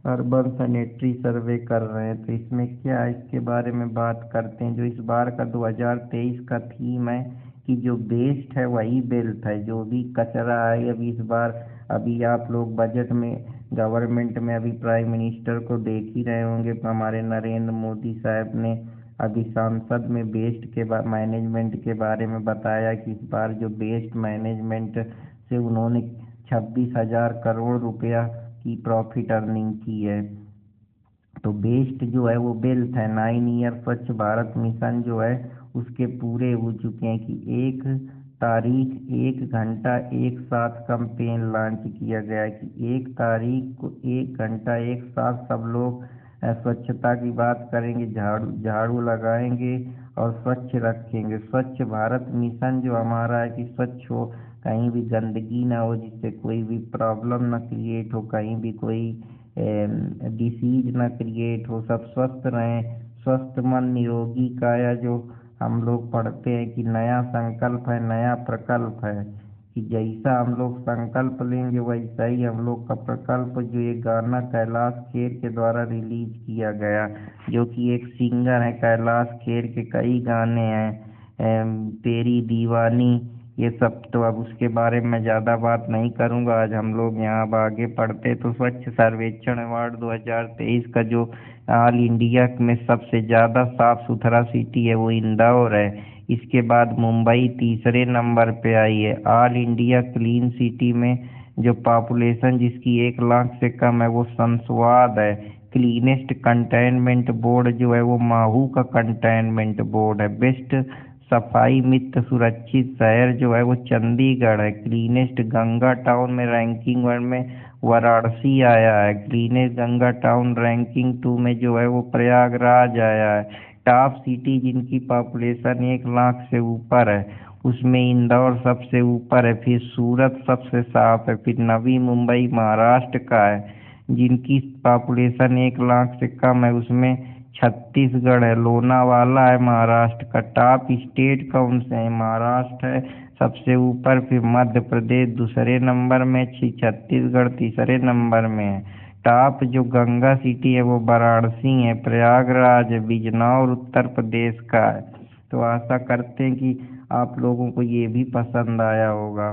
अर्बन सैनिटरी सर्वे कर रहे हैं। तो इसमें क्या है, इसके बारे में बात करते हैं। जो इस बार का 2023 का थीम है कि जो बेस्ट है वही वेल्थ है। जो भी कचरा है, अभी इस बार अभी आप लोग बजट में, गवर्नमेंट में, अभी प्राइम मिनिस्टर को देख ही रहे होंगे, हमारे नरेंद्र मोदी साहब ने अभी संसद में बेस्ट के मैनेजमेंट के बारे में बताया कि इस बार जो बेस्ट मैनेजमेंट से उन्होंने 26,000 करोड़ रुपया की प्रॉफिट अर्निंग की है। तो बेस्ट जो है वो वेल्थ है। 9 ईयर स्वच्छ भारत मिशन जो है उसके पूरे हो चुके हैं कि 1 तारीख 1 घंटा 1 साथ कैंपेन लॉन्च किया गया है कि 1 तारीख को 1 घंटा 1 साथ सब लोग स्वच्छता की बात करेंगे, झाड़ू झाड़ू लगाएंगे और स्वच्छ रखेंगे। स्वच्छ भारत मिशन जो हमारा है कि स्वच्छ हो, कहीं भी गंदगी ना हो, जिससे कोई भी प्रॉब्लम ना क्रिएट हो, कहीं भी कोई डिसीज ना क्रिएट हो, सब स्वस्थ रहें। स्वस्थ मन निरोगी काया जो हम लोग पढ़ते हैं कि नया संकल्प है, नया प्रकल्प है, कि जैसा हम लोग संकल्प लेंगे वैसा ही हम लोग का प्रकल्प। जो ये गाना कैलाश खेर के द्वारा रिलीज किया गया, जो कि एक सिंगर है, कैलाश खेर के कई गाने हैं, तेरी दीवानी, ये सब। तो अब उसके बारे में ज़्यादा बात नहीं करूँगा। आज हम लोग यहाँ अब आगे पढ़ते तो स्वच्छ सर्वेक्षण अवार्ड 2023 का जो ऑल इंडिया में सबसे ज़्यादा साफ सुथरा सिटी है वो इंदौर है। इसके बाद मुंबई तीसरे नंबर पे आई है। ऑल इंडिया क्लीन सिटी में जो पॉपुलेशन जिसकी 1 लाख से कम है वो संसवाद है। क्लीनेस्ट कंटेनमेंट बोर्ड जो है वो माहू का कंटेनमेंट बोर्ड है। बेस्ट सफाई मित्र सुरक्षित शहर जो है वो चंडीगढ़ है। क्लीनेस्ट गंगा टाउन में रैंकिंग 1 में वाराणसी आया है। क्लीनेस्ट गंगा टाउन रैंकिंग 2 में जो है वो प्रयागराज आया है। टॉप सिटी जिनकी पॉपुलेशन 1 लाख से ऊपर है उसमें इंदौर सबसे ऊपर है, फिर सूरत सबसे साफ है, फिर नवी मुंबई महाराष्ट्र का है। जिनकी पॉपुलेशन 1 लाख से कम है उसमें छत्तीसगढ़ है। लोनावाला है महाराष्ट्र का। टॉप स्टेट कौन से है, महाराष्ट्र है सबसे ऊपर, फिर मध्य प्रदेश दूसरे नंबर में, छत्तीसगढ़ तीसरे नंबर में है। टॉप जो गंगा सिटी है वो वाराणसी है। प्रयागराज है, बिजनौर उत्तर प्रदेश का है। तो आशा करते हैं कि आप लोगों को ये भी पसंद आया होगा।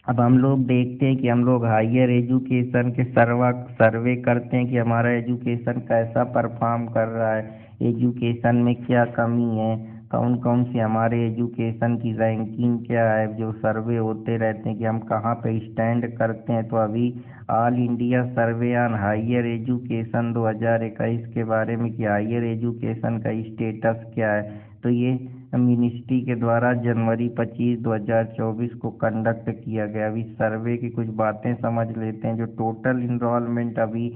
अब हम लोग देखते हैं कि हम लोग हायर एजुकेशन के सर्वे करते हैं कि हमारा एजुकेशन कैसा परफॉर्म कर रहा है, एजुकेशन में क्या कमी है, कौन कौन सी हमारे एजुकेशन की रैंकिंग क्या है। जो सर्वे होते रहते हैं कि हम कहाँ पे स्टैंड करते हैं। तो अभी all India survey on higher education 2021 के बारे में कि हायर एजुकेशन का स्टेटस क्या है, तो ये मिनिस्ट्री के द्वारा जनवरी 25, 2024 को कंडक्ट किया गया। अभी सर्वे की कुछ बातें समझ लेते हैं। जो टोटल इनरोलमेंट अभी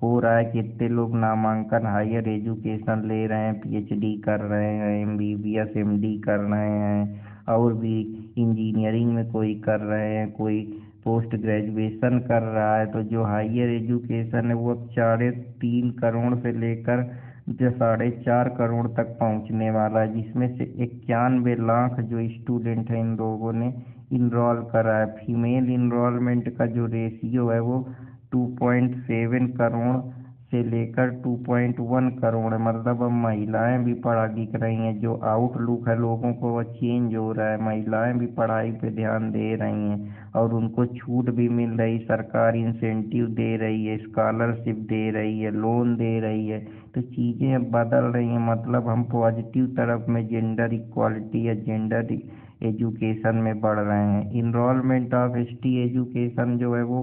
हो रहा है, कितने लोग नामांकन हायर एजुकेशन ले रहे हैं, पीएचडी कर रहे हैं, एमबीबीएस एमडी कर रहे हैं, और भी इंजीनियरिंग में कोई कर रहे हैं, कोई पोस्ट ग्रेजुएशन कर रहा है। तो जो हायर एजुकेशन है वो अब 3.5 करोड़ से लेकर जो 4.5 करोड़ तक पहुंचने वाला है, जिसमें से 91 लाख जो स्टूडेंट हैं इन लोगों ने इनरोल करा है। फीमेल इनरोलमेंट का जो रेशियो है वो 2.7 करोड़ से लेकर 2.1 करोड़ है। मतलब अब महिलाएं भी पढ़ लिख रही हैं। जो आउटलुक है लोगों को वो चेंज हो रहा है। महिलाएं भी पढ़ाई पे ध्यान दे रही हैं और उनको छूट भी मिल रही, सरकार इंसेंटिव दे रही है, स्कॉलरशिप दे रही है, लोन दे रही है। तो चीज़ें अब बदल रही हैं। मतलब हम पॉजिटिव तरफ में जेंडर इक्वालिटी या जेंडर एजुकेशन में बढ़ रहे हैं। इनरोलमेंट ऑफ एसटी एजुकेशन जो है वो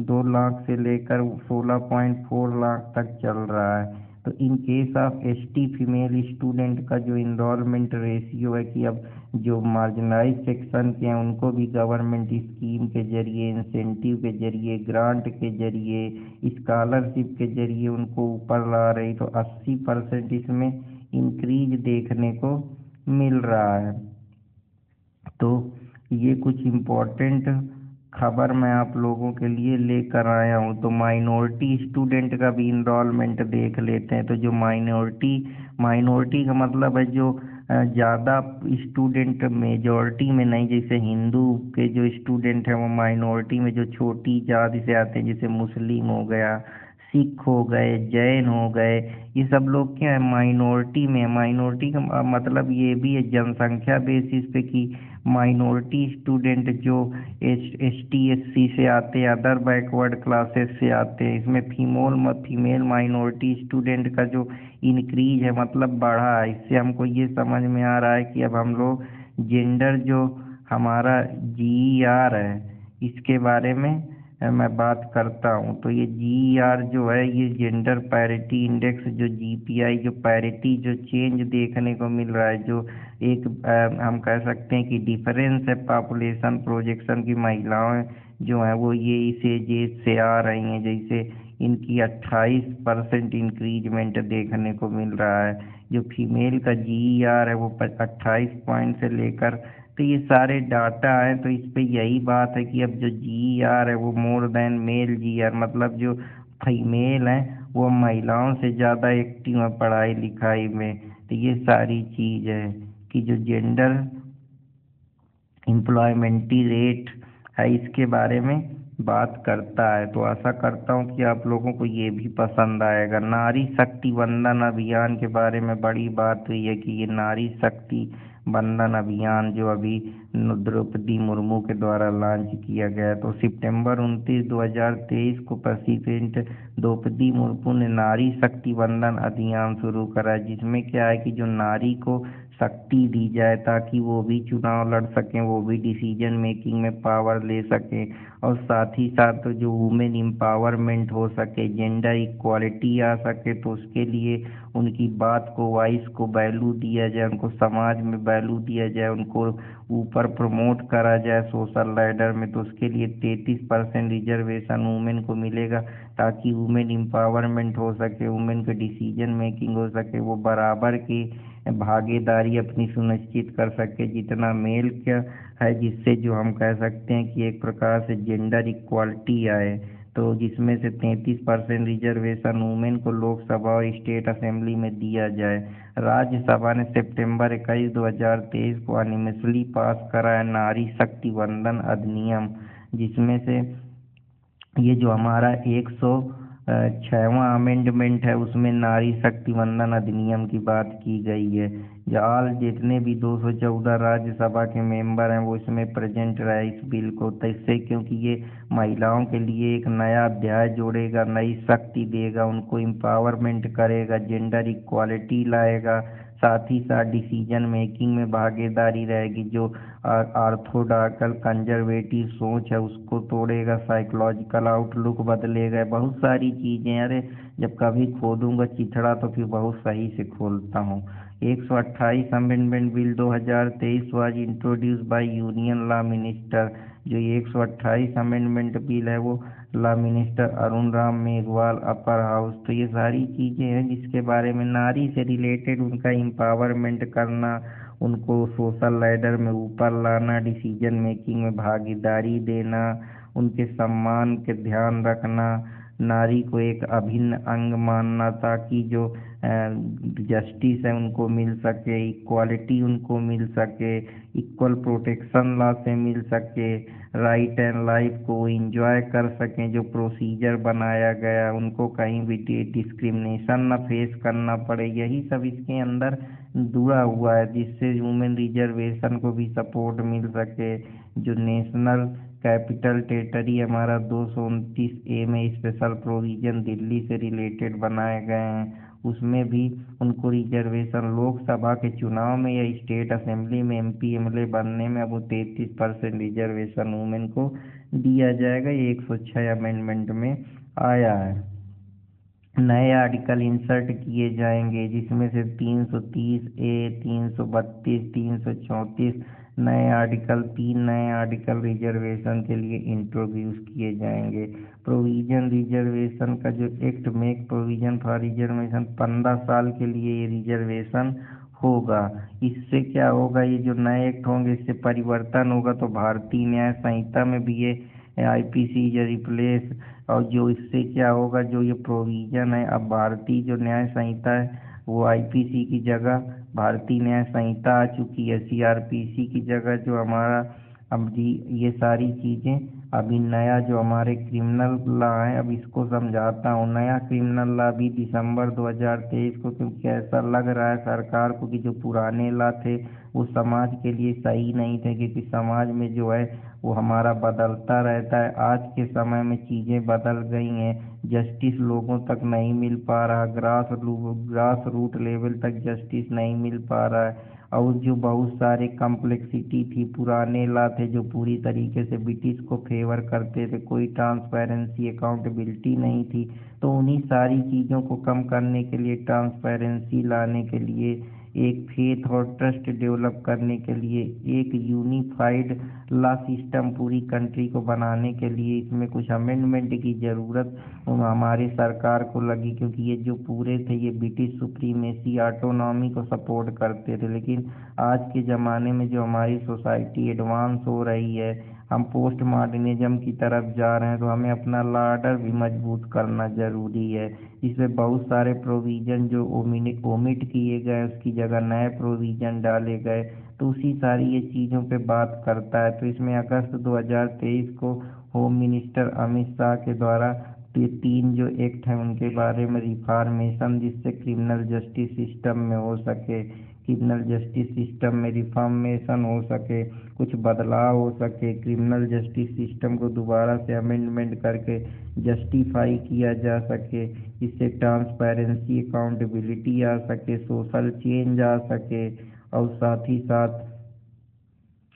2 लाख से लेकर 16.4 लाख तक चल रहा है। तो in case of ST female student का जो इनरोलमेंट रेशियो है कि अब जो मार्जिनलाइज सेक्शन के हैं उनको भी गवर्नमेंट स्कीम के जरिए, इंसेंटिव के जरिए, ग्रांट के जरिए, स्कॉलरशिप के जरिए उनको ऊपर ला रही। तो 80% इसमें इंक्रीज देखने को मिल रहा है। तो ये कुछ इम्पोर्टेंट खबर मैं आप लोगों के लिए लेकर आया हूँ। तो माइनॉरिटी स्टूडेंट का भी इनरोलमेंट देख लेते हैं। तो जो माइनॉरिटी का मतलब है जो ज़्यादा स्टूडेंट मेजॉरिटी में नहीं, जैसे हिंदू के जो स्टूडेंट हैं वो माइनॉरिटी में, जो छोटी जाति से आते हैं जैसे मुस्लिम हो गया, सिख हो गए, जैन हो गए, ये सब लोग क्या है माइनॉरिटी में। माइनॉरिटी का मतलब ये भी है जनसंख्या बेसिस पे कि माइनॉरिटी स्टूडेंट जो एसटी एससी से आते हैं, अदर बैकवर्ड क्लासेस से आते हैं, इसमें फीमेल माइनॉरिटी स्टूडेंट का जो इंक्रीज है मतलब बढ़ा है। इससे हमको ये समझ में आ रहा है कि अब हम लोग जेंडर जो हमारा जीईआर है इसके बारे में मैं बात करता हूँ। तो ये जीईआर जो है ये जेंडर पैरिटी इंडेक्स, जो जीपीआई, जो पैरिटी जो चेंज देखने को मिल रहा है, जो एक हम कह सकते हैं कि डिफरेंस है पॉपुलेशन प्रोजेक्शन की। महिलाएं जो हैं वो ये इस एज से आ रही हैं, जैसे इनकी 28% इंक्रीजमेंट देखने को मिल रहा है। जो फीमेल का जीईआर है वो 28 पॉइंट से लेकर, तो ये सारे डाटा हैं। तो इस पे यही बात है कि अब जो जीईआर है वो मोर देन मेल जीआर, मतलब जो फीमेल हैं वो महिलाओं से ज़्यादा एक्टिव है पढ़ाई लिखाई में। तो ये सारी चीज़ है कि जो जेंडर एम्प्लॉयमेंटी रेट है इसके बारे में बात करता है। तो आशा करता हूँ कि आप लोगों को ये भी पसंद आएगा। नारी शक्ति वंदन अभियान के बारे में बड़ी बात हुई है कि ये नारी शक्ति वंदन अभियान जो अभी द्रौपदी मुर्मू के द्वारा लॉन्च किया गया। तो सितंबर 29, 2023 को प्रेसिडेंट द्रौपदी मुर्मू ने नारी शक्ति वंदन अभियान शुरू करा, जिसमें क्या है कि जो नारी को शक्ति दी जाए ताकि वो भी चुनाव लड़ सकें, वो भी डिसीजन मेकिंग में पावर ले सकें, और साथ ही साथ जो वुमेन एम्पावरमेंट हो सके, जेंडर इक्वालिटी आ सके। तो उसके लिए उनकी बात को, वॉइस को वैल्यू दिया जाए, उनको समाज में वैल्यू दिया जाए, उनको ऊपर प्रमोट करा जाए सोशल लैडर में। तो उसके लिए 33% रिजर्वेशन वुमेन को मिलेगा ताकि वुमेन एम्पावरमेंट हो सके, वुमेन का डिसीजन मेकिंग हो सके, वो बराबर की भागीदारी अपनी सुनिश्चित कर सके जितना मेल क्या है, जिससे जो हम कह सकते हैं कि एक प्रकार से जेंडर इक्वालिटी आए। तो जिसमें से 33% रिजर्वेशन वुमेन को लोकसभा और स्टेट असेंबली में दिया जाए। राज्यसभा ने सितंबर 21, 2023 को अनिमसली पास करा है नारी शक्ति वंदन अधिनियम, जिसमें से ये जो हमारा 106वां अमेंडमेंट है उसमें नारी शक्ति वंदन अधिनियम की बात की गई है। जाल जितने भी 214 राज्यसभा के मेंबर हैं वो इसमें प्रेजेंट रहे इस बिल को। तो इससे क्योंकि ये महिलाओं के लिए एक नया अध्याय जोड़ेगा, नई शक्ति देगा, उनको एम्पावरमेंट करेगा, जेंडर इक्वालिटी लाएगा, साथ ही साथ डिसीजन मेकिंग में भागीदारी रहेगी। जो ऑर्थोडॉक्स कंजर्वेटिव सोच है उसको तोड़ेगा, साइकोलॉजिकल आउटलुक बदलेगा, बहुत सारी चीज़ें। अरे जब कभी खोदूंगा चिथड़ा तो फिर बहुत सही से खोलता हूँ। 128 amendment bill 2023 was introduce by union law minister. जो ये 128 अमेंडमेंट बिल है वो law minister Arun Ram Meghwal, upper house. तो ये सारी चीज़ें हैं जिसके बारे में नारी से रिलेटेड उनका एम्पावरमेंट करना, उनको सोशल लैडर में ऊपर लाना, डिसीजन मेकिंग में भागीदारी देना, उनके सम्मान के ध्यान रखना, नारी को एक अभिन्न अंग मानना ताकि जो जस्टिस है उनको मिल सके, इक्वालिटी उनको मिल सके, इक्वल प्रोटेक्शन लॉ से मिल सके, राइट एंड लाइफ को एंजॉय कर सकें, जो प्रोसीजर बनाया गया उनको कहीं भी डिस्क्रिमिनेशन ना फेस करना पड़े, यही सब इसके अंदर जुड़ा हुआ है, जिससे वुमेन रिजर्वेशन को भी सपोर्ट मिल सके। जो नेशनल कैपिटल टेरिटरी हमारा 229A में स्पेशल प्रोविजन दिल्ली से रिलेटेड बनाए गए हैं, उसमें भी उनको रिजर्वेशन लोकसभा के चुनाव में या स्टेट असेंबली में MP MLA बनने में अब वो 33% रिजर्वेशन वुमेन को दिया जाएगा। ये 106 अमेंडमेंट में आया है। नए आर्टिकल इंसर्ट किए जाएंगे जिसमें से 330A, 332, 334 नए आर्टिकल, 3 नए आर्टिकल रिजर्वेशन के लिए इंट्रोड्यूस किए जाएंगे। प्रोविजन रिजर्वेशन का जो act make provision for reservation 15 साल के लिए ये रिजर्वेशन होगा। इससे क्या होगा, ये जो नए एक्ट होंगे इससे परिवर्तन होगा, तो भारतीय न्याय संहिता में भी ये IPC जो रिप्लेस, और जो इससे क्या होगा, जो ये प्रोविजन है अब भारतीय जो न्याय संहिता है वो IPC की जगह भारतीय न्याय संहिता आ चुकी है, CRPC की जगह जो हमारा अब जी ये सारी चीज़ें अभी नया जो हमारे क्रिमिनल लॉ है, अब इसको समझाता हूँ। नया क्रिमिनल लॉ भी दिसंबर 2023 को, क्योंकि ऐसा लग रहा है सरकार को कि जो पुराने लॉ थे वो समाज के लिए सही नहीं थे, क्योंकि समाज में जो है वो हमारा बदलता रहता है। आज के समय में चीज़ें बदल गई हैं, जस्टिस लोगों तक नहीं मिल पा रहा, ग्रास रूट लेवल तक जस्टिस नहीं मिल पा रहा है, और जो बहुत सारे कॉम्प्लेक्सिटी थी, पुराने लॉ थे जो पूरी तरीके से ब्रिटिश को फेवर करते थे, कोई ट्रांसपेरेंसी अकाउंटेबिलिटी नहीं थी, तो उन्हीं सारी चीज़ों को कम करने के लिए, ट्रांसपेरेंसी लाने के लिए, एक फेथ और ट्रस्ट डेवलप करने के लिए, एक यूनिफाइड लॉ सिस्टम पूरी कंट्री को बनाने के लिए इसमें कुछ अमेंडमेंट की ज़रूरत हमारी सरकार को लगी, क्योंकि ये जो पूरे थे ये ब्रिटिश सुप्रीमेसी ऑटोनॉमी को सपोर्ट करते थे। लेकिन आज के ज़माने में जो हमारी सोसाइटी एडवांस हो रही है, हम पोस्ट मॉडर्निज्म की तरफ जा रहे हैं, तो हमें अपना लॉ ऑर्डर भी मजबूत करना ज़रूरी है। इसमें बहुत सारे प्रोविज़न जो ओमिट किए गए उसकी जगह नए प्रोविज़न डाले गए, तो उसी सारी ये चीज़ों पे बात करता है। तो इसमें अगस्त 2023 को होम मिनिस्टर अमित शाह के द्वारा 3 जो एक्ट हैं उनके बारे में रिफॉर्मेशन, जिससे क्रिमिनल जस्टिस सिस्टम में हो सके, क्रिमिनल जस्टिस सिस्टम में रिफॉर्मेशन हो सके, कुछ बदलाव हो सके, क्रिमिनल जस्टिस सिस्टम को दोबारा से अमेंडमेंट करके जस्टिफाई किया जा सके, इससे ट्रांसपेरेंसी अकाउंटेबिलिटी आ सके, सोशल चेंज आ सके, और साथ ही साथ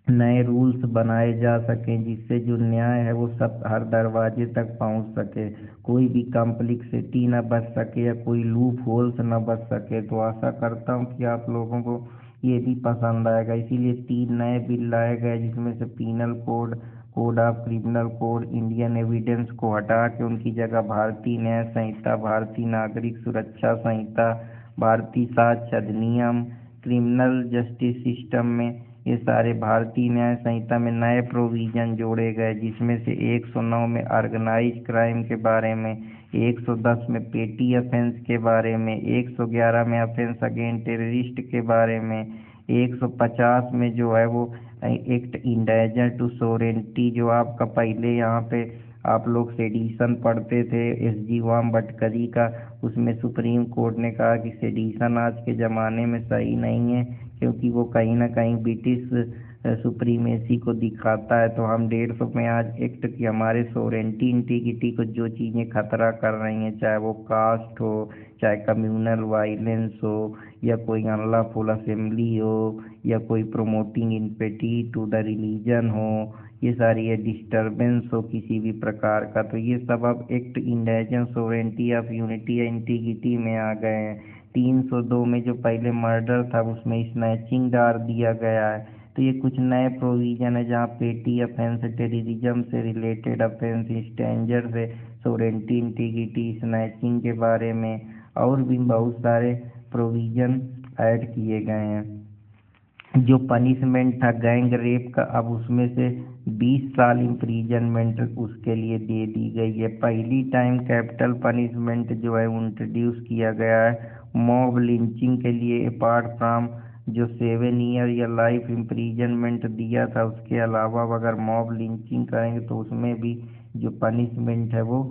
नए रूल्स बनाए जा सकें, जिससे जो न्याय है वो सब हर दरवाजे तक पहुंच सके, कोई भी कॉम्प्लेक्सिटी न बच सके या कोई लूप होल्स न बच सके। तो आशा करता हूं कि आप लोगों को ये भी पसंद आएगा। इसीलिए 3 नए बिल लाए गए, जिसमें से penal code, code of criminal code, Indian evidence को हटा के उनकी जगह भारतीय न्याय संहिता, भारतीय नागरिक सुरक्षा संहिता, भारतीय साक्ष्य अधिनियम, क्रिमिनल जस्टिस सिस्टम में ये सारे भारतीय न्याय संहिता में नए प्रोविज़न जोड़े गए, जिसमें से 109 में ऑर्गेनाइज क्राइम के बारे में, 110 में पेटी ऑफेंस के बारे में, 111 में ऑफेंस अगेंस्ट टेररिस्ट के बारे में, 150 में जो है वो एक्ट इंडेंजर टू सोवरेनिटी, जो आपका पहले यहाँ पे आप लोग सेडिशन पढ़ते थे SG वाम भटकरी का, उसमें सुप्रीम कोर्ट ने कहा कि सेडिशन आज के ज़माने में सही नहीं है, क्योंकि वो कहीं ना कहीं ब्रिटिश सुप्रीमेसी को दिखाता है। तो हम 150 में आज एक्ट की हमारे सोवरेनिटी इंटीग्रिटी को जो चीज़ें खतरा कर रही हैं, चाहे वो कास्ट हो, चाहे कम्युनल वायलेंस हो, या कोई अनलॉफुल असेंबली हो, या कोई promoting infinity to the religion हो, ये सारी ये डिस्टर्बेंस हो किसी भी प्रकार का, तो ये सब अब act endanger sovereignty of unity या इंटीग्रिटी में आ गए हैं। 302 में जो पहले मर्डर था उसमें स्नैचिंग डाल दिया गया है। तो ये कुछ नए प्रोविज़न है जहाँ पेटी ऑफेंस, टेररिज्म से रिलेटेड ऑफेंस, स्ट्रेंजर से सोवरेनिटी इंटीग्रिटी, स्नैचिंग के बारे में और भी बहुत सारे प्रोविज़न ऐड किए गए हैं। जो पनिशमेंट था गैंग रेप का, अब उसमें से 20 साल इम्प्रीजनमेंट उसके लिए दे दी गई है। पहली टाइम कैपिटल पनिशमेंट जो है इंट्रोड्यूस किया गया है मॉब लिंचिंग के लिए अपार्ट फ्रॉम जो 7 ईयर या लाइफ इम्प्रीजनमेंट दिया था, उसके अलावा अगर मॉब लिंचिंग करेंगे तो उसमें भी जो पनिशमेंट है वो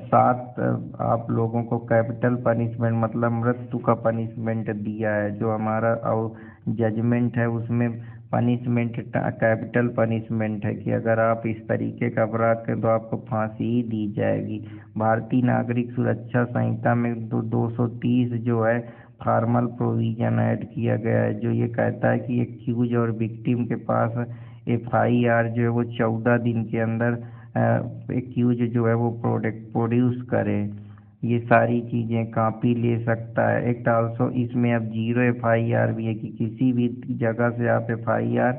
7 आप लोगों को कैपिटल पनिशमेंट मतलब मृत्यु का पनिशमेंट दिया है। जो हमारा और जजमेंट है उसमें पनिशमेंट कैपिटल पनिशमेंट है कि अगर आप इस तरीके का अपराध करें तो आपको फांसी ही दी जाएगी। भारतीय नागरिक सुरक्षा संहिता में 230 जो है फॉर्मल प्रोविजन ऐड किया गया है, जो ये कहता है कि एक्यूज और विक्टिम के पास FIR जो है वो 14 दिन के अंदर एक्यूज जो है वो प्रोड्यूस करे। ये सारी चीज़ें कापी ले सकता है। एक्ट आल्सो इसमें अब 0 FIR भी है कि किसी भी जगह से आप FIR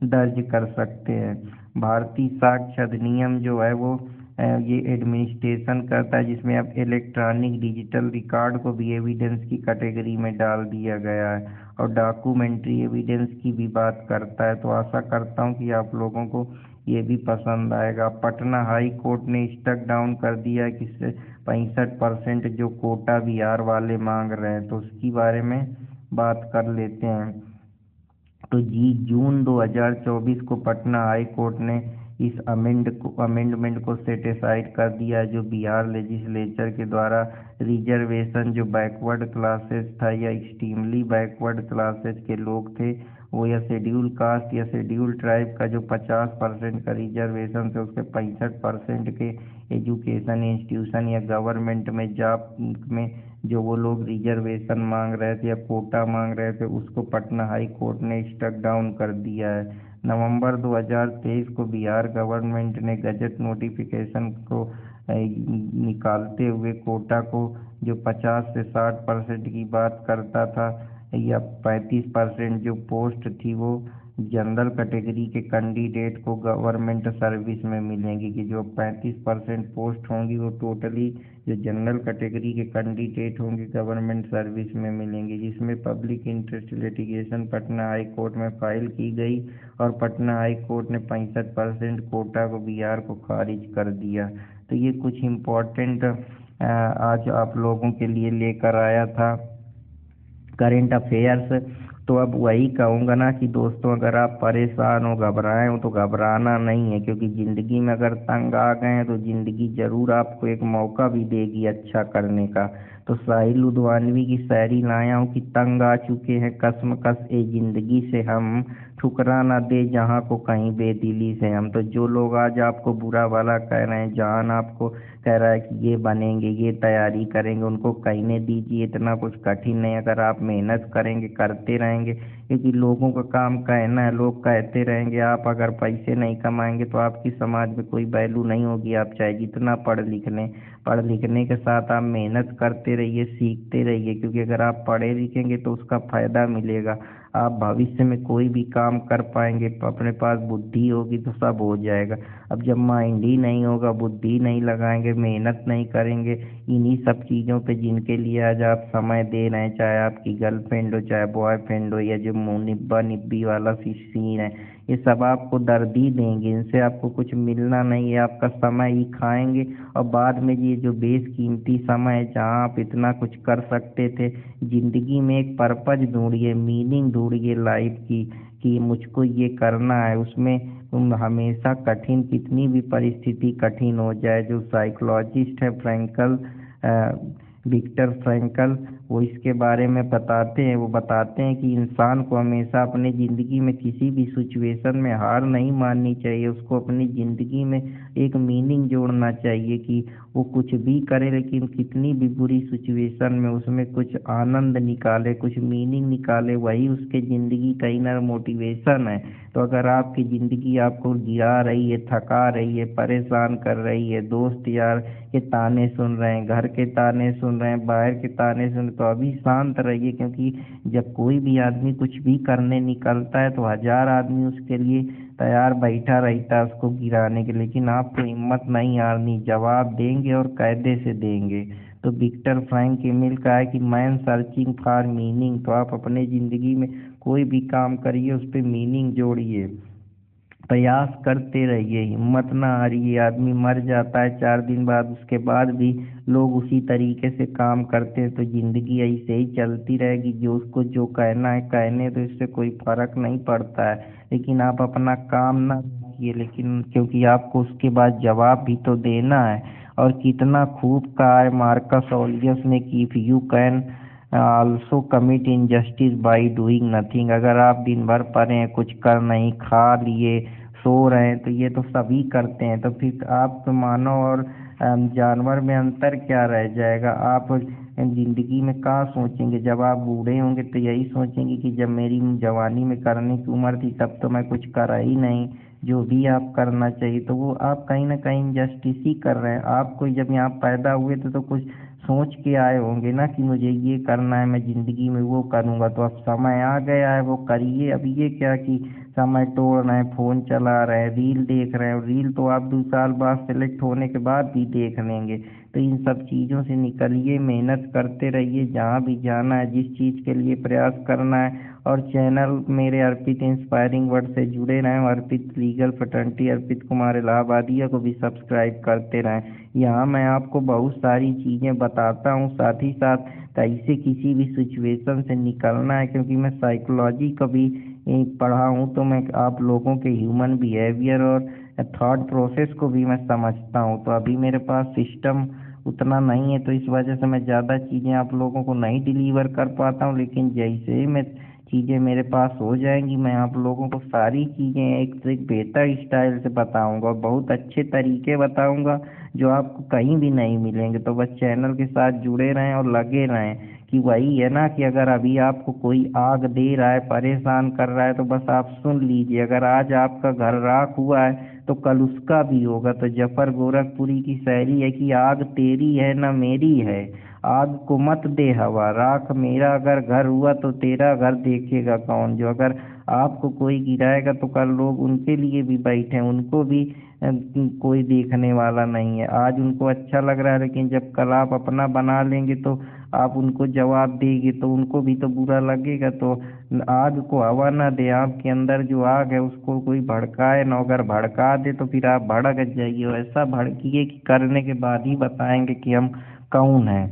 दर्ज कर सकते हैं। भारतीय साक्ष्य अधिनियम जो है वो ये एडमिनिस्ट्रेशन करता है, जिसमें अब इलेक्ट्रॉनिक डिजिटल रिकॉर्ड को भी एविडेंस की कैटेगरी में डाल दिया गया है और डॉक्यूमेंट्री एविडेंस की भी बात करता है। तो आशा करता हूँ कि आप लोगों को ये भी पसंद आएगा। पटना हाई कोर्ट ने स्टक डाउन कर दिया कि 65% जो कोटा बिहार वाले मांग रहे हैं, तो उसकी बारे में बात कर लेते हैं। तो जून 2024 को पटना हाई कोर्ट ने इस अमेंडमेंट को सेटिसाइड कर दिया, जो बिहार लेजिस्लेचर के द्वारा रिजर्वेशन जो बैकवर्ड क्लासेस था या एक्सट्रीमली बैकवर्ड क्लासेस के लोग थे वो या शेड्यूल कास्ट या शेड्यूल ट्राइब का जो 50% का रिजर्वेशन थे उसके 65% के एजुकेशन इंस्टीट्यूशन या गवर्नमेंट में जॉब में जो वो लोग रिजर्वेशन मांग रहे थे या कोटा मांग रहे थे, उसको पटना हाई कोर्ट ने स्टक डाउन कर दिया है। नवंबर 2023 को बिहार गवर्नमेंट ने गजट नोटिफिकेशन को निकालते हुए कोटा को जो 50 से 60% की बात करता था या 35% जो पोस्ट थी वो जनरल कैटेगरी के कैंडिडेट को गवर्नमेंट सर्विस में मिलेंगी, कि जो 35% पोस्ट होंगी वो टोटली जो जनरल कैटेगरी के कैंडिडेट होंगे गवर्नमेंट सर्विस में मिलेंगी, जिसमें public interest litigation Patna high court में फाइल की गई और पटना हाई कोर्ट ने 65% कोटा को बिहार को खारिज कर दिया। तो ये कुछ इम्पोर्टेंट आज आप लोगों के लिए लेकर आया था करेंट अफेयर्स। तो अब वही कहूँगा ना कि दोस्तों, अगर आप परेशान हो, घबराए हो तो घबराना नहीं है, क्योंकि ज़िंदगी में अगर तंग आ गए हैं तो ज़िंदगी ज़रूर आपको एक मौका भी देगी अच्छा करने का। तो साहिल लुधियानवी की शायरी लाया हूँ कि तंग आ चुके हैं कसमकस ए ज़िंदगी से हम, ठुकरा ना दे जहाँ को कहीं बेदिली से हम। तो जो लोग आज आपको बुरा भला कह रहे हैं, जहान आपको कह रहा है कि ये बनेंगे ये तैयारी करेंगे, उनको कहने दीजिए, इतना कुछ कठिन नहीं। अगर आप मेहनत करेंगे करते रहेंगे, क्योंकि लोगों का काम कहना है, लोग कहते रहेंगे। आप अगर पैसे नहीं कमाएंगे तो आपकी समाज में कोई वैल्यू नहीं होगी। आप चाहे जितना पढ़ लिख लें, पढ़ लिखने के साथ आप मेहनत करते रहिए, सीखते रहिए, क्योंकि अगर आप पढ़े लिखेंगे तो उसका फ़ायदा मिलेगा। आप भविष्य में कोई भी काम कर पाएंगे, अपने पास बुद्धि होगी तो सब हो जाएगा। अब जब माइंड ही नहीं होगा, बुद्धि नहीं लगाएंगे, मेहनत नहीं करेंगे इन्हीं सब चीज़ों पे जिनके लिए आज आप समय दे रहे हैं, चाहे आपकी गर्लफ्रेंड हो, चाहे बॉयफ्रेंड हो, या जो निब्बा निब्बी वाला सीन है, ये सब आपको दर्द ही देंगे। इनसे आपको कुछ मिलना नहीं है, आपका समय ही खाएंगे। और बाद में ये जो बेशकीमती समय है जहाँ आप इतना कुछ कर सकते थे, ज़िंदगी में एक पर्पज ढूंढिए, मीनिंग ढूंढिए लाइफ की, कि मुझको ये करना है। उसमें तुम हमेशा कठिन, कितनी भी परिस्थिति कठिन हो जाए, जो साइकोलॉजिस्ट है विक्टर फ्रैंकल, वो इसके बारे में बताते हैं। वो बताते हैं कि इंसान को हमेशा अपनी ज़िंदगी में किसी भी सिचुएशन में हार नहीं माननी चाहिए। उसको अपनी ज़िंदगी में एक मीनिंग जोड़ना चाहिए कि वो कुछ भी करे, लेकिन कितनी भी बुरी सिचुएशन में उसमें कुछ आनंद निकाले, कुछ मीनिंग निकाले, वही उसके ज़िंदगी का इनर मोटिवेशन है। तो अगर आपकी ज़िंदगी आपको गिरा रही है, थका रही है, परेशान कर रही है, दोस्त यार के ताने सुन रहे हैं, घर के ताने सुन रहे हैं, बाहर के ताने सुन, तो अभी शांत रहिए। क्योंकि जब कोई भी आदमी कुछ भी करने निकलता है तो 1000 आदमी उसके लिए तैयार बैठा रहता है उसको गिराने के, लेकिन आपको हिम्मत नहीं हारनी, जवाब देंगे और कायदे से देंगे। तो विक्टर फ्रैंकल का है कि मैन सर्चिंग फॉर मीनिंग। तो आप अपने ज़िंदगी में कोई भी काम करिए, उस पर मीनिंग जोड़िए। प्रयास करते रहिए, हिम्मत ना हारिए। आदमी मर जाता है 4 दिन बाद, उसके बाद भी लोग उसी तरीके से काम करते हैं, तो जिंदगी ऐसे ही चलती रहेगी। जो उसको जो कहना है कहने, तो इससे कोई फर्क नहीं पड़ता है। लेकिन आप अपना काम ना रोकिए, लेकिन क्योंकि आपको उसके बाद जवाब भी तो देना है। और कितना खूब कहा है मार्कस ऑलियस ने कि if you can also commit injustice by doing nothing. अगर आप दिन भर पड़े हैं, कुछ कर नहीं, खा लिए, सो रहे हैं, तो ये तो सभी करते हैं, तो फिर आप तो मानव और जानवर में अंतर क्या रह जाएगा। आप जिंदगी में कहाँ सोचेंगे? जब आप बूढ़े होंगे तो यही सोचेंगे कि जब मेरी जवानी में करने की उम्र थी तब तो मैं कुछ करा ही नहीं। जो भी आप करना चाहिए, तो वो आप कहीं ना कहीं इनजस्टिस ही कर रहे हैं। आपको जब यहाँ पैदा हुए थे तो कुछ सोच के आए होंगे ना कि मुझे ये करना है, मैं जिंदगी में वो करूँगा। तो अब समय आ गया है, वो करिए। अब ये क्या कि समय तोड़ रहे हैं, फोन चला रहे हैं, रील देख रहे हैं। रील तो आप 2 साल बाद सेलेक्ट होने के बाद भी देख लेंगे। तो इन सब चीज़ों से निकलिए, मेहनत करते रहिए, जहाँ भी जाना है, जिस चीज़ के लिए प्रयास करना है। और चैनल मेरे अर्पित इंस्पायरिंग वर्ड से जुड़े रहें। अर्पित लीगल फ्रेटर्निटी, अर्पित कुमार इलाहाबादिया को भी सब्सक्राइब करते रहें। यहाँ मैं आपको बहुत सारी चीज़ें बताता हूँ, साथ ही साथ कैसे किसी भी सिचुएशन से निकलना है, क्योंकि मैं साइकोलॉजी का भी पढ़ा हूँ, तो मैं आप लोगों के ह्यूमन बिहेवियर और थॉट प्रोसेस को भी मैं समझता हूँ। तो अभी मेरे पास सिस्टम उतना नहीं है, तो इस वजह से मैं ज़्यादा चीज़ें आप लोगों को नहीं डिलीवर कर पाता हूँ। लेकिन जैसे ही मैं चीज़ें मेरे पास हो जाएंगी, मैं आप लोगों को सारी चीज़ें एक से एक बेहतर स्टाइल से बताऊंगा, और बहुत अच्छे तरीके बताऊंगा जो आपको कहीं भी नहीं मिलेंगे। तो बस चैनल के साथ जुड़े रहें और लगे रहें। कि वही है ना कि अगर अभी आपको कोई आग दे रहा है, परेशान कर रहा है, तो बस आप सुन लीजिए। अगर आज आपका घर राख हुआ है तो कल उसका भी होगा। तो जफर गोरखपुरी की शायरी है कि आग तेरी है ना मेरी है, आग को मत दे हवा, राख मेरा अगर घर हुआ तो तेरा घर देखेगा कौन। जो अगर आपको कोई गिराएगा तो कल लोग उनके लिए भी बैठे हैं, उनको भी कोई देखने वाला नहीं है। आज उनको अच्छा लग रहा है, लेकिन जब कल आप अपना बना लेंगे तो आप उनको जवाब देंगे तो उनको भी तो बुरा लगेगा। तो आग को हवा ना दे, आपके अंदर जो आग है उसको कोई भड़काए ना। अगर भड़का दे तो फिर आप भड़क जाइए। ऐसा भड़किए कि करने के बाद ही बताएंगे कि हम कौन हैं।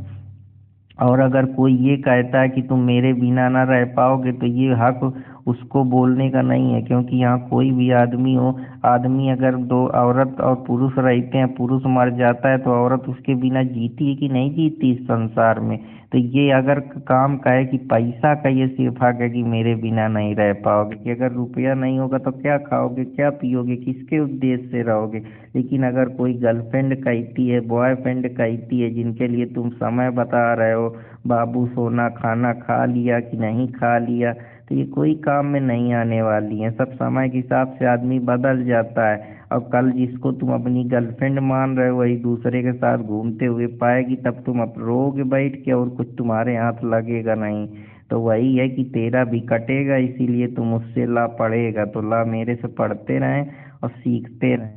और अगर कोई ये कहता है कि तुम मेरे बिना ना रह पाओगे, तो ये हक उसको बोलने का नहीं है। क्योंकि यहाँ कोई भी आदमी हो, आदमी अगर दो औरत और पुरुष रहते हैं, पुरुष मर जाता है तो औरत उसके बिना जीती है कि नहीं जीती इस संसार में। तो ये अगर काम कहे कि पैसा का ये सिर्फ हक है कि मेरे बिना नहीं रह पाओगे, कि अगर रुपया नहीं होगा तो क्या खाओगे, क्या पियोगे, किसके उद्देश्य से रहोगे। लेकिन अगर कोई गर्लफ्रेंड कहती है, बॉयफ्रेंड कहती है, जिनके लिए तुम समय बता रहे हो, बाबू सोना खाना खा लिया कि नहीं खा लिया, तो ये कोई काम में नहीं आने वाली हैं। सब समय के हिसाब से आदमी बदल जाता है। और कल जिसको तुम अपनी गर्लफ्रेंड मान रहे हो वही दूसरे के साथ घूमते हुए पाएगी, तब तुम अब रोओगे बैठ के और कुछ तुम्हारे हाथ लगेगा नहीं। तो वही है कि तेरा भी कटेगा, इसीलिए तुम मुझसे ला पढ़ेगा। तो ला मेरे से पढ़ते रहें और सीखते रहें।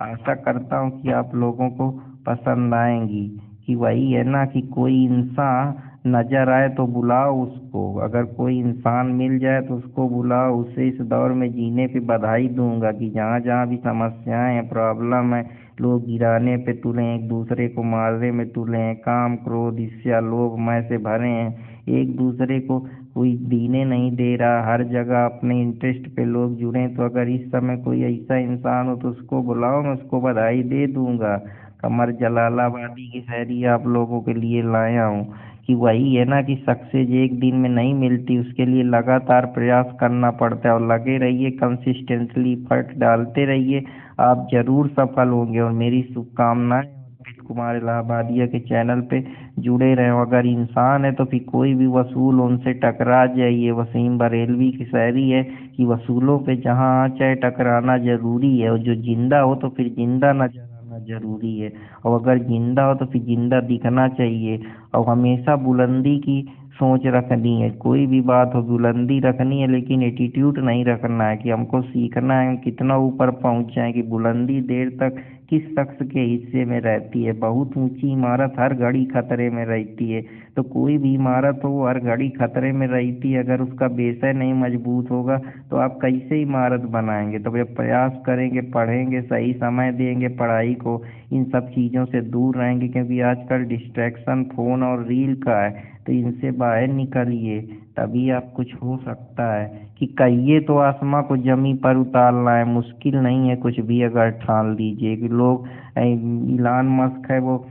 आशा करता हूँ कि आप लोगों को पसंद आएंगी। कि वही है ना कि कोई इंसान नजर आए तो बुलाओ उसको, अगर कोई इंसान मिल जाए तो उसको बुलाओ। उससे इस दौर में जीने पे बधाई दूंगा कि जहाँ जहाँ भी समस्याएं हैं, प्रॉब्लम है, लोग गिराने पे तुले हैं, एक दूसरे को मारने में तुले हैं, काम क्रोध ईर्ष्या लोभ मैं से भरे हैं, एक दूसरे को कोई दीने नहीं दे रहा, हर जगह अपने इंटरेस्ट पे लोग जुड़े। तो अगर इस समय कोई ऐसा इंसान हो तो उसको बुलाओ, मैं उसको बधाई दे दूंगा। कमर जलालाबादी की शायरी आप लोगों के लिए लाया हूँ। कि वही है ना कि सक्सेस एक दिन में नहीं मिलती, उसके लिए लगातार प्रयास करना पड़ता है। और लगे रहिए, कंसिस्टेंटली एफर्ट डालते रहिए, आप जरूर सफल होंगे। और मेरी शुभकामनाएं। अर्पित कुमार इलाहाबादिया के चैनल पे जुड़े रहे। अगर इंसान है तो फिर कोई भी वसूल उनसे टकरा जाइए। वसीम बरेलवी की शायरी है कि वसूलों पे जहाँ आ चाहे टकराना जरूरी है, और जो जिंदा हो तो फिर जिंदा नजर आना जरूरी है। और अगर जिंदा हो तो फिर जिंदा दिखना चाहिए। और हमेशा बुलंदी की सोच रखनी है, कोई भी बात हो बुलंदी रखनी है, लेकिन एटीट्यूड नहीं रखना है। कि हमको सीखना है हम कितना ऊपर पहुंच जाए। कि बुलंदी देर तक किस शख्स के हिस्से में रहती है, बहुत ऊंची इमारत हर घड़ी खतरे में रहती है। तो कोई भी इमारत हो वो हर घड़ी खतरे में रहती है। अगर उसका बेस नहीं मजबूत होगा तो आप कैसे इमारत बनाएंगे। तो जब प्रयास करेंगे, पढ़ेंगे, सही समय देंगे पढ़ाई को, इन सब चीज़ों से दूर रहेंगे, क्योंकि आजकल डिस्ट्रैक्शन फ़ोन और रील का है। तो इनसे बाहर निकलिए, तभी आप कुछ हो सकता है। कि कहिए तो आसमां को जमी पर उतारना है, मुश्किल नहीं है कुछ भी अगर ठान लीजिए। कि लोग इलान मस्क है वो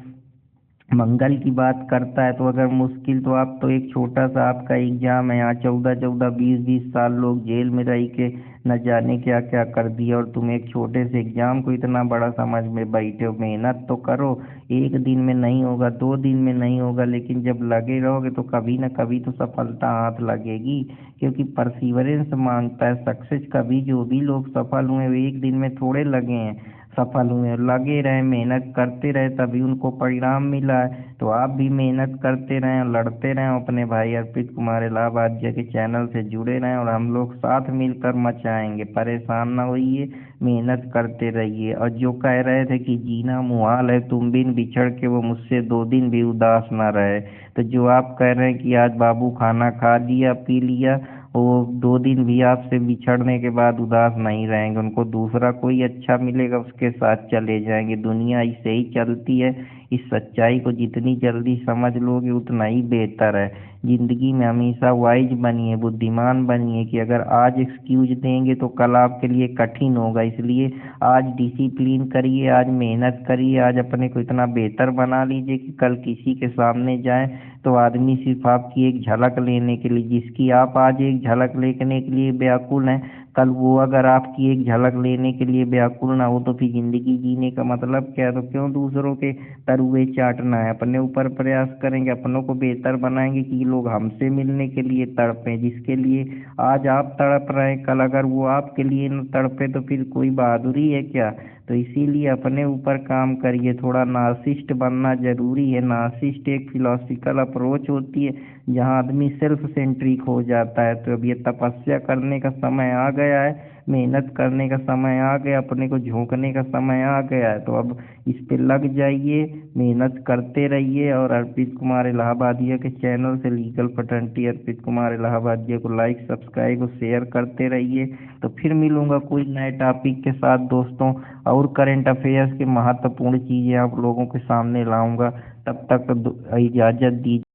मंगल की बात करता है, तो अगर मुश्किल तो आप तो एक छोटा सा आपका एग्जाम है, यहाँ 14-14 20-20 साल लोग जेल में रह के न जाने क्या क्या कर दिया, और तुम एक छोटे से एग्जाम को इतना बड़ा समझ में बैठे हो। मेहनत तो करो, एक दिन में नहीं होगा, 2 दिन में नहीं होगा, लेकिन जब लगे रहोगे तो कभी ना कभी तो सफलता हाथ लगेगी। क्योंकि परसिवरेंस मांगता है सक्सेस। कभी जो भी लोग सफल हुए वो एक दिन में थोड़े लगे हैं सफल हुए, लगे रहे, मेहनत करते रहे, तभी उनको परिणाम मिला है। तो आप भी मेहनत करते रहें, लड़ते रहें, अपने भाई अर्पित कुमार इलाहाबाद जी के चैनल से जुड़े रहें, और हम लोग साथ मिलकर मचाएंगे। परेशान ना होइए, मेहनत करते रहिए। और जो कह रहे थे कि जीना मुहाल है तुम बिन बिछड़ के, वो मुझसे 2 दिन भी उदास ना रहे। तो जो आप कह रहे हैं कि आज बाबू खाना खा लिया पी लिया, वो 2 दिन भी आपसे बिछड़ने के बाद उदास नहीं रहेंगे। उनको दूसरा कोई अच्छा मिलेगा उसके साथ चले जाएंगे। दुनिया ऐसे ही चलती है। इस सच्चाई को जितनी जल्दी समझ लोगे उतना ही बेहतर है। जिंदगी में हमेशा वाइज बनिए, बुद्धिमान बनिए, कि अगर आज एक्सक्यूज देंगे तो कल आपके लिए कठिन होगा। इसलिए आज डिसिप्लिन करिए, आज मेहनत करिए, आज अपने को इतना बेहतर बना लीजिए कि कल किसी के सामने जाए तो आदमी सिर्फ आपकी एक झलक लेने के लिए, जिसकी आप आज एक झलक लेने के लिए व्याकुल हैं, कल वो अगर आपकी एक झलक लेने के लिए व्याकुल ना हो तो फिर जिंदगी जीने का मतलब क्या है। तो क्यों दूसरों के तरुए चाटना है। अपने ऊपर प्रयास करेंगे, अपनों को बेहतर बनाएंगे, कि लोग हमसे मिलने के लिए तड़पें। जिसके लिए आज आप तड़प रहे हैं, कल अगर वो आपके लिए न तड़पे तो फिर कोई बहादुरी है क्या। तो इसीलिए अपने ऊपर काम करिए। थोड़ा नार्सिसिस्ट बनना जरूरी है। नार्सिसिस्ट एक फिलोसफिकल अप्रोच होती है जहाँ आदमी सेल्फ सेंट्रिक हो जाता है। तो अब ये तपस्या करने का समय आ गया है, मेहनत करने का समय आ गया, अपने को झोंकने का समय आ गया है। तो अब इस पे लग जाइए, मेहनत करते रहिए, और अर्पित कुमार इलाहाबादिया के चैनल से लीगल फैटर्निटी अर्पित कुमार इलाहाबादिया को लाइक सब्सक्राइब और शेयर करते रहिए। तो फिर मिलूंगा कोई नए टॉपिक के साथ दोस्तों, और करंट अफेयर्स की महत्वपूर्ण चीज़ें आप लोगों के सामने लाऊंगा। तब तक इजाज़त दीजिए।